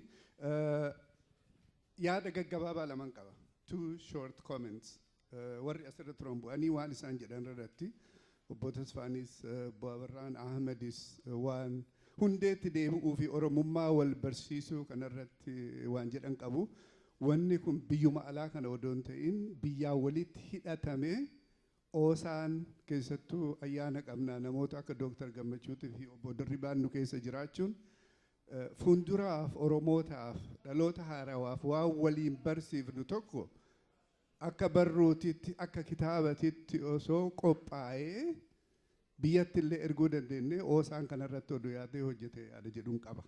yaada gaggabaabaa laman qaba. Two short comments. Warri asirratti turan bu'anii waan isaan jedhan irratti obbo Tasfaanis obbo Abarraan Ahmedis waan hundeetti deebi'uu fi Oromummaa wal barsiisuu kanarratti waan jedhan qabu. Wanni kun biyyuma alaa kana odoon ta'in biyyaa walitti hidhatame OSA'n keessattuu ayyaana qabnaa namoota akka Dooktar Gammachuutii fi obbo Dirribaan nu keessa jiraachuun fuulduraaf Oromootaaf dhaloota haarawaaf waan waliin barsiifnu tokko akka barruutitti akka kitaabatitti osoo qophaa'ee biyyatti illee erguu dandeenye OSA'n kanarratti oduu yaadee hojjete yaada jedhuun qaba.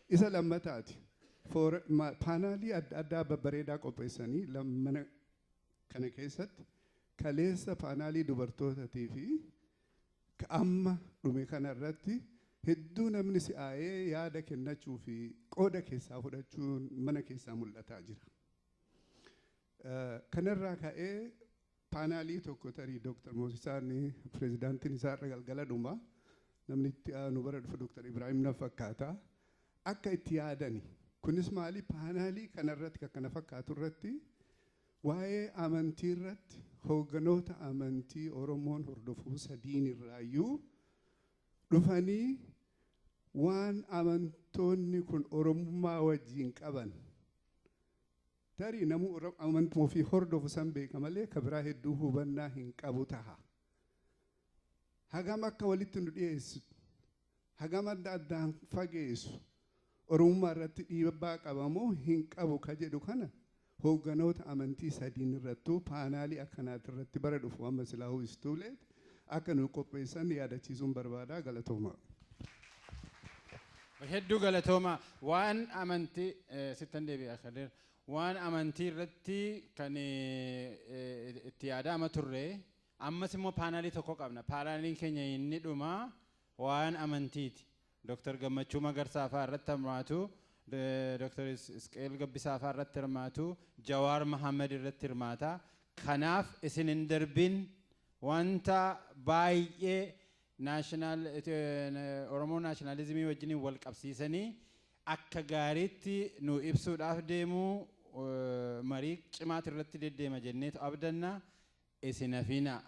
Isa lammataati. Paanaalii adda addaa babbareedaa qopheessanii lammana kana keessatti kaleessa paanaalii dubartootatii fi amma dhume kanarratti hedduu namni si'aayee yaada kennachuu fi qooda keessaa fudhachuun mana keessaa mul'ataa jira. Kanarraa ka'ee paanaalii tokko tarii Dooktar Moosisaan pirezidaantiin isaa irra galgala dhuma namni itti aanu bara dhufu Dooktar Ibraahim na fakkaata akka itti yaadani. Kunis maali paanaalii kanarratti akkana fakkaatu irratti waa'ee amantii irratti hoogganoota amantii Oromoon hordofuu sadiin irraayyuu dhufanii waan amantoonni kun Oromummaa wajjin qaban tarii namuu amantii ofii hordofu san beeka malee kabiraa hedduu hubannaa hin qabu taha. Hagam akka walitti nu dhiyeessu hagam adda addaan fageessu Oromummaa irratti dhiibbaa qabamoo hin qabu ka jedhu kana hoogganoota amantii sadiin irrattuu paanaalii akkanaati irratti bara dhufu amma silaahuu istuuleet akka nu qopheessan yaadachiisuun barbaadaa galatooma. Hedduu galatooma waan amantii sittan deebi'a Kadir waan amantii irratti kan itti yaadama turre ammas immoo paanaalii tokko qabna. Paanaaliin keenya inni dhuma waan amantiiti. Dooktar Gammachuu Magarsaa fa'aa irratti hirmaatu, Dooktar Isqeel Gabbisaa fa'aa irratti hirmaatu, Jawaar Mahammed irratti hirmaata. Kanaaf isin hin darbin wanta baay'ee Oromoo naashinaalizimii wajjin wal qabsiisanii akka gaariitti nu ibsuudhaaf deemu marii cimaati irratti deddeema jenneetu abdanna. Isin hafina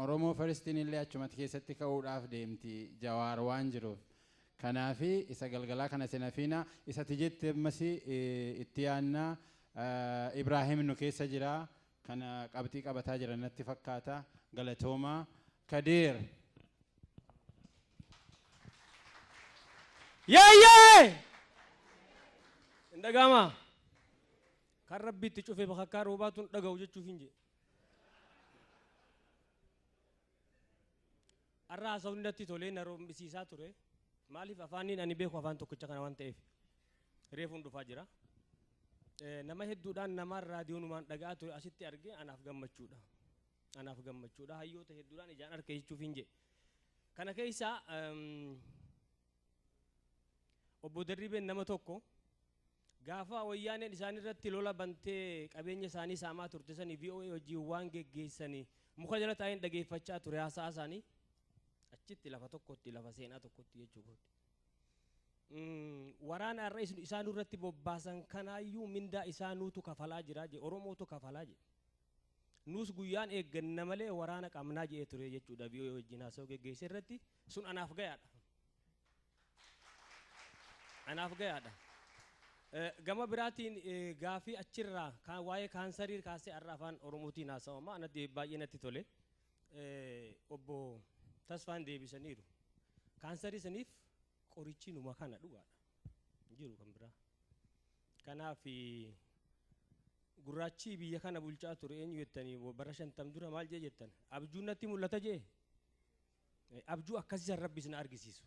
Oromoo Faristiin illee achumatti keessatti ka'uudhaaf deemti Jawaar waan jiruuf. Kanaafi isa galgalaa kana isin hafina isa tijetti ammas itti yaannaa Ibraahim nu keessa jira kana qabxii qabataa jira natti fakkaata galatooma Kadir. Yee! Indagama kan rabbiitti cufee bakka roobaatuun dhaga'u jechuuf hin jee. Arraa haasawni natti tolee na roomisiisaa ture. Maaliif afaaniin ani beeku afaan tokkicha kana waan ta'eef reefuun dhufaa jira. Nama hedduudhaan nama raadiyoonumaan dhaga'aa ture asitti argee anaaf gammachuudha. Anaaf gammachuudha hayyoota hedduudhaan ijaan arge jechuuf hin jee. Kana keessa obbo Dirribeen nama tokko gaafa wayyaaneen isaan irratti lola bantee qabeenya isaanii saamaa turte sanii VOA wajjin waan geggeessanii muka jala taa'een dhageeffachaa ture haasaa isaanii. Achitti lafa tokkotti lafa seenaa tokkotti jechuudha. Waraana irra isaan irratti bobbaasan kanaayyuu mindaa isaanuutu kafalaa jira je Oromootu kafalaa je. Nus guyyaan eegganna malee waraana qabnaa jee ture jechuudha VOA wajjin haasa'u geggeesse irratti sun anaaf gayaadha. Anaaf gayaadha. Gama biraatiin gaafii achirraa waa'ee kaansarii kaasee har'a afaan Oromootiin haasa'ama anatti baay'ee natti tole. Obbo Tasfaan deebisaniiru. Kaansarii saniif qorichi numa kana dhugaadha. Jiru kan biraa. Kanaaf gurraachi biyya kana bulchaa ture eenyu jettanii bara 50 dura maal jee jettan? Abjuun natti mul'ata jee? Abjuu akkasii Rabbi isin argisiisu.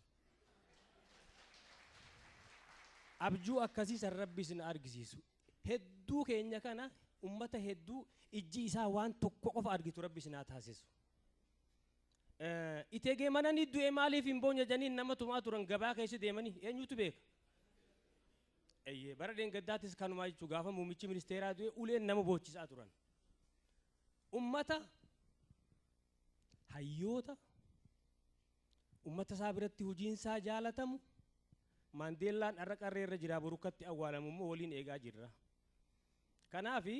Abjuu akkasii Rabbi isin argisiisu. hedduu keenya kana ummata hedduu ijji isaa waan tokko qofa argitu rabbi sinaa taasisu. Itegee mana ni du'e maaliif hin boonya janiin nama tumaa turan gabaa keessa deemanii eenyutu beeka? Bara deengaddaatis kanumaa jechuu gaafa muummichi ministeeraa du'e uleen nama boochisaa turan. Ummata hayyoota ummata isaa biratti hojiinsaa jaalatamu Mandeellaan har'a qarree irra jira borukkatti awwaalamu immoo waliin eegaa jirra. Kanaafi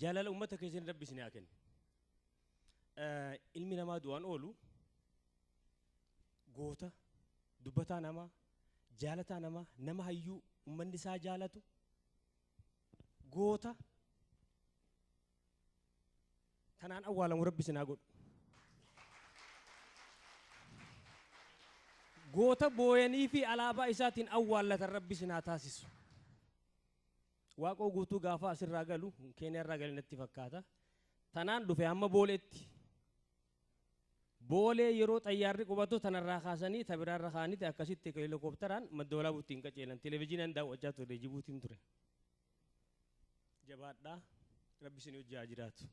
jaalala ummata keessan rabbi isin haa kennu. Ilmi namaa du'aan oolu goota dubbataa namaa jaalataa namaa nama hayyuu ummanni isaa jaalatu goota kanaan awwaalamu rabbi isin haa godhu. Goota booyanii fi alaabaa isaatiin awwaallatan rabbi isin haa taasisu. Waaqoo guutuu gaafa asirraa galu keenya irraa galinatti fakkaata. Tanaan dhufe amma booleetti. Boolee yeroo xayyaarri qubatu tanarraa kaasanii tabiraarra kaanite akkasitti helikopteraan maddoolaa buttiin qaceelan televezyiiniin daawwachaa ture Jibuutiin ture. Jabaadhaa rabbi isin hojjaa jiraatu.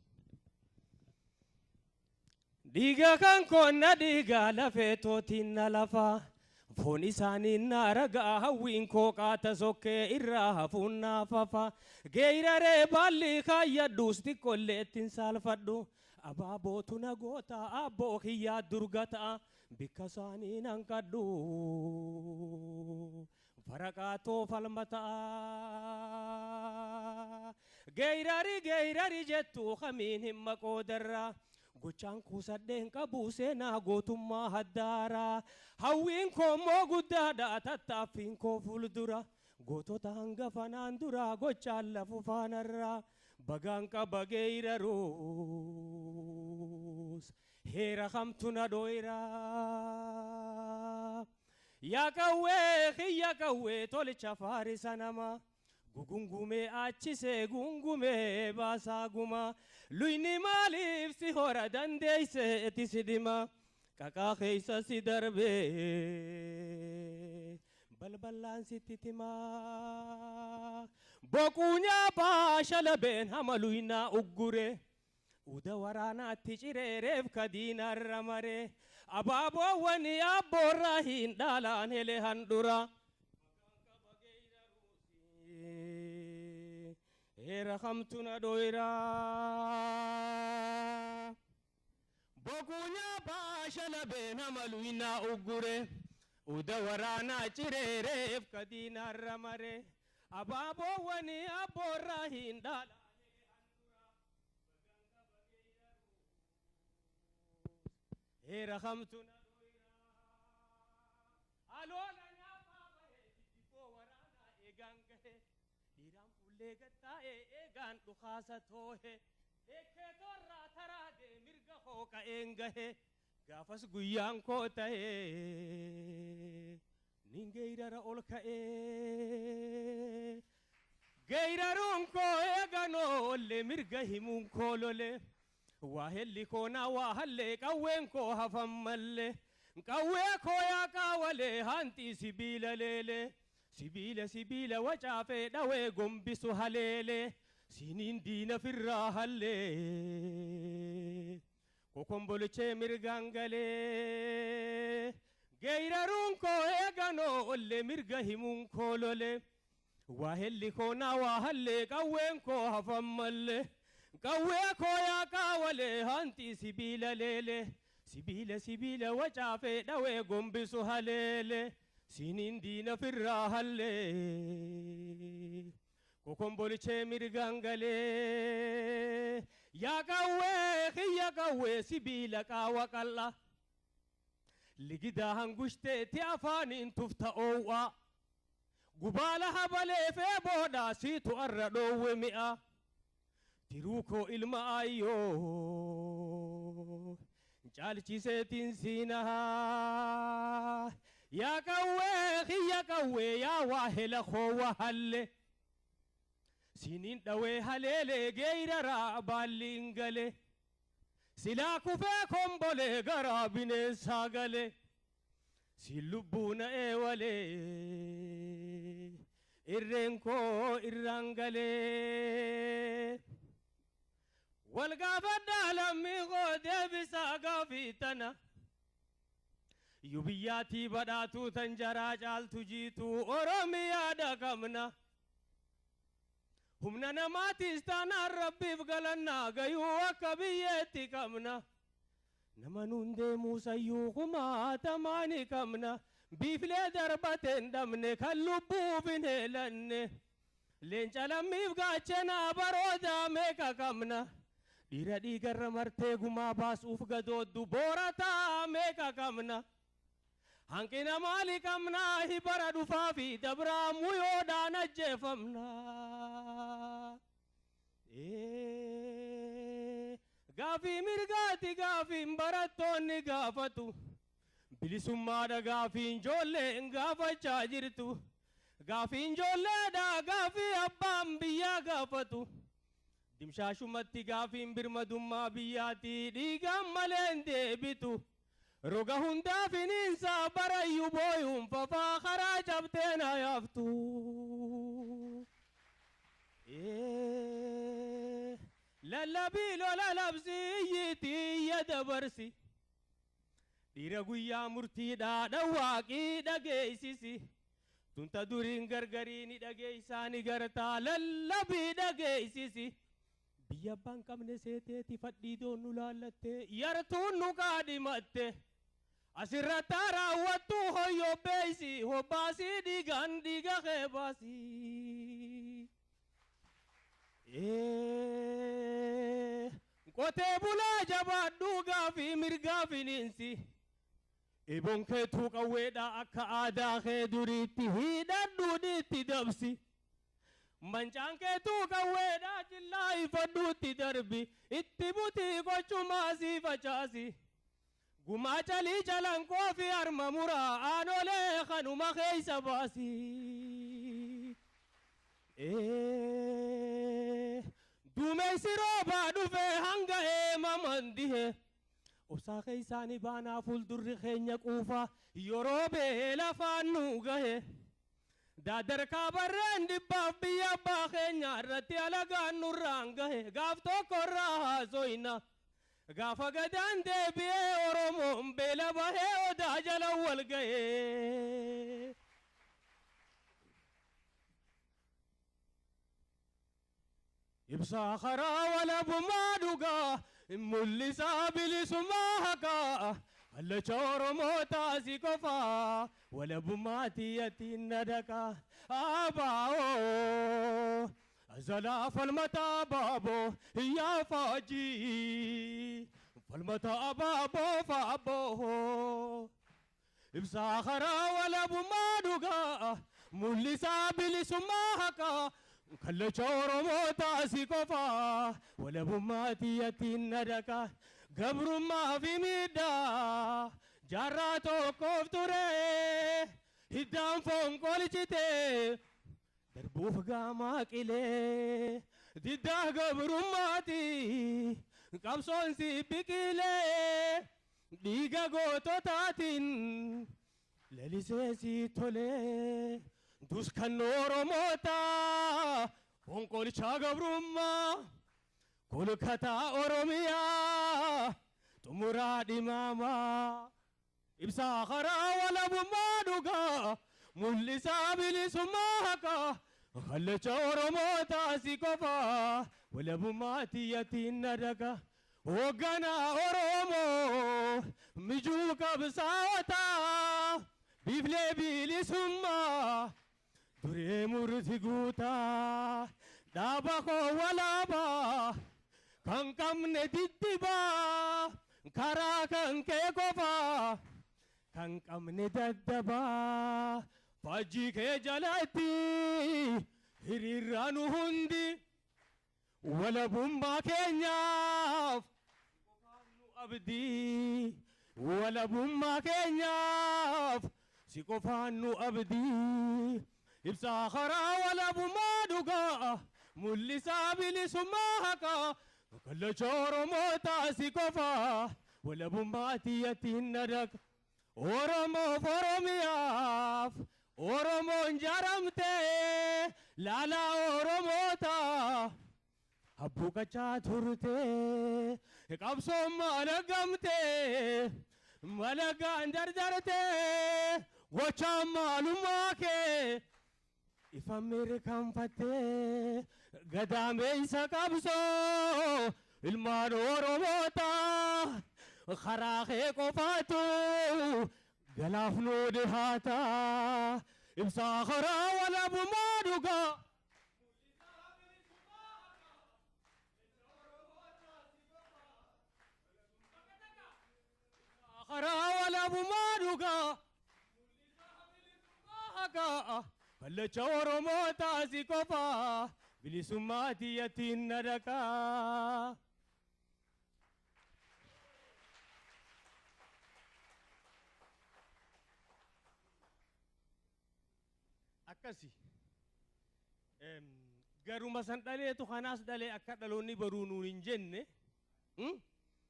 Dhiiga kan koonna dhiiga lafee tootiin na lafaa. Foon isaanii na ragaa hawwiin koo qaata sokkee irraa hafuun naafafa. Geeyraree baalli kaayyadhuus xiqqolleettiin saalfadhu. Abaabootu na goota abboo kiyyaa durga ta'a. Bikka isaanii nan qadhu. Faraqaatoo falma ta'a. Geeyrari jettu kamiin hin maqoodarraa. Gochaan kuusadheen qabu seenaa gootummaa haddaaraa. Hawwiin koo immoo guddaadha tattaaffiin koo fuuldura. Gootota hangafa naan dura gochaan lafu faanarraa. Bagaan qaba geeyraruus heera kamtu na dhoyraa. Yaa qawwee kiyya qawwee tolicha faarisa namaa. Gugungumee achisee gungumee baasaa gumaa. Luyni maaliif si hora dandeeyse eti si dhima. Qaqaa keeysa si darbee balballaan sitti timaa. Boquu nyaaphaa shalabeen hama luynaa uggure. Uda waraanaatti cireereef kadiinarra maree. Abaaboowwan abboorraa hin dhaalaan hele handura. Heera kamtu na dhoyraa. Boquu nyaaphaa shalabeen hama luynaa uggure. Uda waraanaa cireereef kadiinarra maree. Abaaboowwan abboorraa hin dhaalaan. Heera kamtu na dhoyraa. Aloona nyaaphaa bahee tibboo waraanaa eegaan gahe. Dhiiraan fuullee gattaa'ee eegaan dhukaasa toohe. Eekkee torraa taraadee mirga hooqa'een gahe. Gaafas guyyaan koo ta'ee nin geeyrara ol ka'ee. Geeyraruun koo eeganoo ollee mirga himuun koo lole. Waa helli koonaa waa hallee qawween koo hafan mallee. Qawwee koo yaa qaawalee hanti sibiila leelee. Sibiila wacaafee dhawee gombisu haleelee. Siniin diina firraa hallee. Kokombolchee mirgaan galee. Geeyraruun koo eeganoo ollee mirga himuun koo lole. Waa helli koonaa waa hallee qawween koo hafan mallee. Qawwee koo yaa qaawalee hanti sibiila leelee. Sibiila wacaafee dhawee gombisu haleelee. Siniin diina firraa hallee. Kokombolchee mirgaan galee. Yaa qawwee kiyya qawwee sibiila qaawa qal'a. Ligidaa hangushteetti afaaniin tufta oow'a. Gubaala habalee fee boodaa siitu arra dhoowwe mi'a. Tiruu koo ilma ayyoo caalchiseetiin siinahaa. Yaa qawwee kiyya qawwee yaa waa hela koo wahalle. Siniin dhawee haleelee geeyraraa baalliin gale. Silaa kufee kombolee garaa bineensaa gale. Si lubbuu na eewalee irrenko irrangale walgafadda lammi qode bisa gafitana yubiyyati badatu tanjara jaltu jitu oromiyaa dakamna humna namaatis taanaan rabbiif galannaa gayuu akka biyyeetti qabna nama nuun deemuu sayyuu kumaatamaani qabna biiflee darbateen dhabne kan lubbuuf hin heelanne leenca lammiif gaachanaa baroodaa meeqa qabna dhiira dhiigarra martee gumaa baasuuf gadooddu boorataa meeqa qabna hanqina maali qabnaa hibara dhufaa fi dabraa muyoodhaan ajjeefamna gaafii mirgaati gaafiin barattoonni gaafatu bilisummaadha gaafiin ijoolleen gaafachaa jirtu gaafiin ijoolleedha gaafii abbaan biyyaa gaafatu dimshaashumatti gaafiin birmadummaa biyyaatii dhiigaan malee hin deebitu roga hundaa finiinsaa barayyuu booyuun fafaa karaa cabteen hayaaftu lallabii lola labsii iyyiitii iyya dabarsi dhiira guyyaa murtiidhaa dhawwaaqii dhageessisi tunta duriin gargariini dhageessaani gartaa lallabii dhageessisi biyya abbaan qabne seeteeti fadhii doonnu laallattee yartuun nu qaadhimatte asirratti raawwattu hoyyoo beeysi hobbaasii dhiigaan dhiiga keebaasii qotee bulaa jabaadhuu gaafii mirgaa finiinsi ibon keetuu qawweedha akka aadaa kee duriitti hidhadhuudhiitti dabsi mancaan keetuu qawweedha cillaa ifadhuutti darbi itti butii gochumaasii facaasi gumaa calii calanqoo fi harma muraa aanolee kanuma keeysa baasi duumeysi roobaa dhufe hanga eemaman dihe obsaa keeysaani baanaa fuuldurri keenya quufa yeroo bee lafaan nu gahe daadarkaa barreen dhibbaaf biyya abbaa keenya irratti alagaan nurraan gahe gaaf tokko irraa haasoyna gaafa gadaan deebi'ee oromoon beela bahee odaa jala wal ga'ee ibsaa karaa walabummaa dhugaa mul'isaa bilisummaa haqaa kallacha oromoo taasi qofaa walabummaa tiyyattiin nadaqaa abaa'oo azalaa falmataa baaboo yaa faajii falmataa baaboo faaboo ibsaa karaa walabummaa dhugaa mul'isaa bilisummaa haqaa kallacha oromoo taasi qofaa walabummaa tiyyattiin nadaqaa gabrummaa fi miidhaa jaarraa tokkoof ture hiddaan foon qolchite darbuuf gaamaa qilee diddaa gabrummaati qabsoon si biqilee dhiiga goototaatiin lalisee si tolee duskan oromoota fonqolchaa gabrummaa kolkataa oromiyaa xumuraa dhimaamaa ibsaa karaa walabummaa dhugaa mul'isaa bilisummaa haqaa kallacha oromoo taasi qofaa walabummaa tiyyattiin nadaqa hoogganaa oromoo mijuu qabsaawotaa biiflee bilisummaa duree murti guutaa dhaaba koo walaabaa kan qabne diddibaa karaa kan kee qofaa kan qabne daddabaa faajjii kee jalatti hiriirraa nu hundi walabummaa keenyaaf nu abdii walabummaa keenyaaf si qofaan nu abdii ibsaa karaa walabummaa dhugaa mul'isaa bilisummaa haqaa kallacha oromoo taasi qofaa walabummaa tiyyattiin nadaqa oromoof oromiyaaf Oromoon jaaramtee laala Oromoota abbukachaa turtee qabsoon malagamtee malagaan dardartee gochaan maalummaa kee ifa mirkanfattee gadaameessa qabsoo ilmaan Oromoota karaa kee qofaatu galaaf nuu dhihaata ibsaa karaa walabummaa dhugaa. karaa walabummaa dhugaa. Kallacha Oromoota si qofaa bilisummaa tiyyattiin na dhaqaa. Akkasi garuma san dhaleetu kanaas dhalee akka dhaloonni baruu nuun hin jenne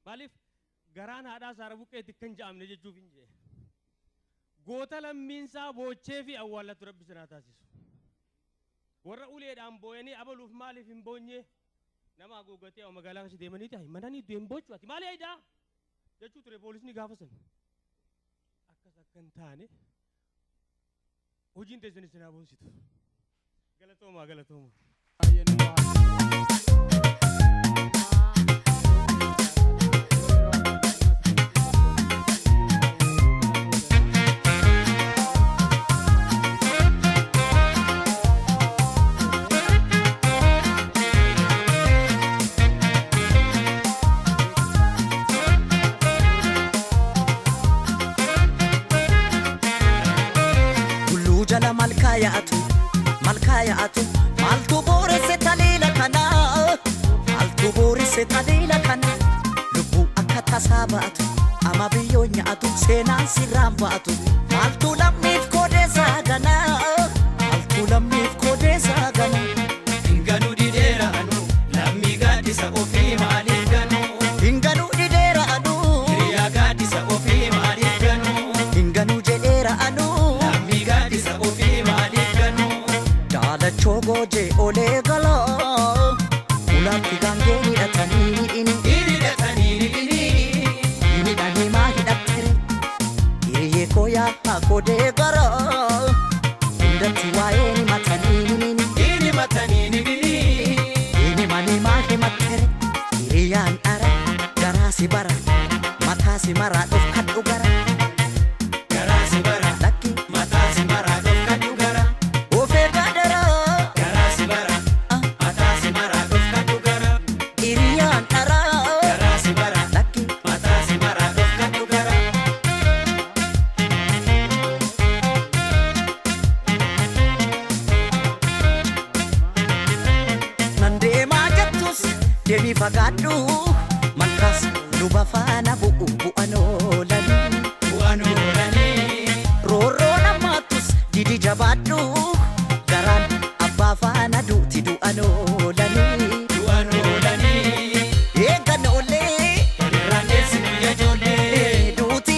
maaliif garaan haadhaa saara buqqeetti kan ja'amne jechuuf hin jee goota lammiinsaa boochee fi awwaallatu rabbi sanaa taasisu warra uleedhaan booyanii abaluuf maaliif hin boonye nama haguuggatee magaalaa keessa deemanii ta'i mananii du'een boochuu ati maali eedaa jechuu ture poolisni gaafa san akkas akka hin taane hojiin teessan isinaa boonsitu galatoomaa galatoomaa. jala malkaayatu maaltu booresse taliila kana maaltu booresse taliila kana lubbuu akka tasaa ba'atu ama biyyoo nyaatu seenaan sirraan ba'atu maaltu lammiif koodeessaa gana maaltu lammiif koodeessaa gana Hinganuu dideera anu lammii gaaddisa ofii maaliif ganu hinganuu dideera anu hiriyaa gaaddisa ofii maaliif ganu hinganuu jedheera anu lammii gaaddisa ofii maaliif ganu daalachoo goojee olee galaa ulaatti gaangee hidhatanii hidhanii maa hidhattere hiriyyee koo yaa godee garaa hundatti waa'ee ni matanii manii maa himattere hiriyyaan dhara garaasi bara mataasi maraa dhufkadhu gara garaasi bara lakki mataasi maraa dhufkadhu gara ofee gaadara garaasi bara mataasi maraa dhufkadhu gara hiriyyaan dhara garaasi bara lakki mataasi maraa dhufkadhu gara nan deemaa jettus deemii fagaadhu malkaas luba faana bu'an oolanii bu'an oolanii roorroo namaattus didi jabaa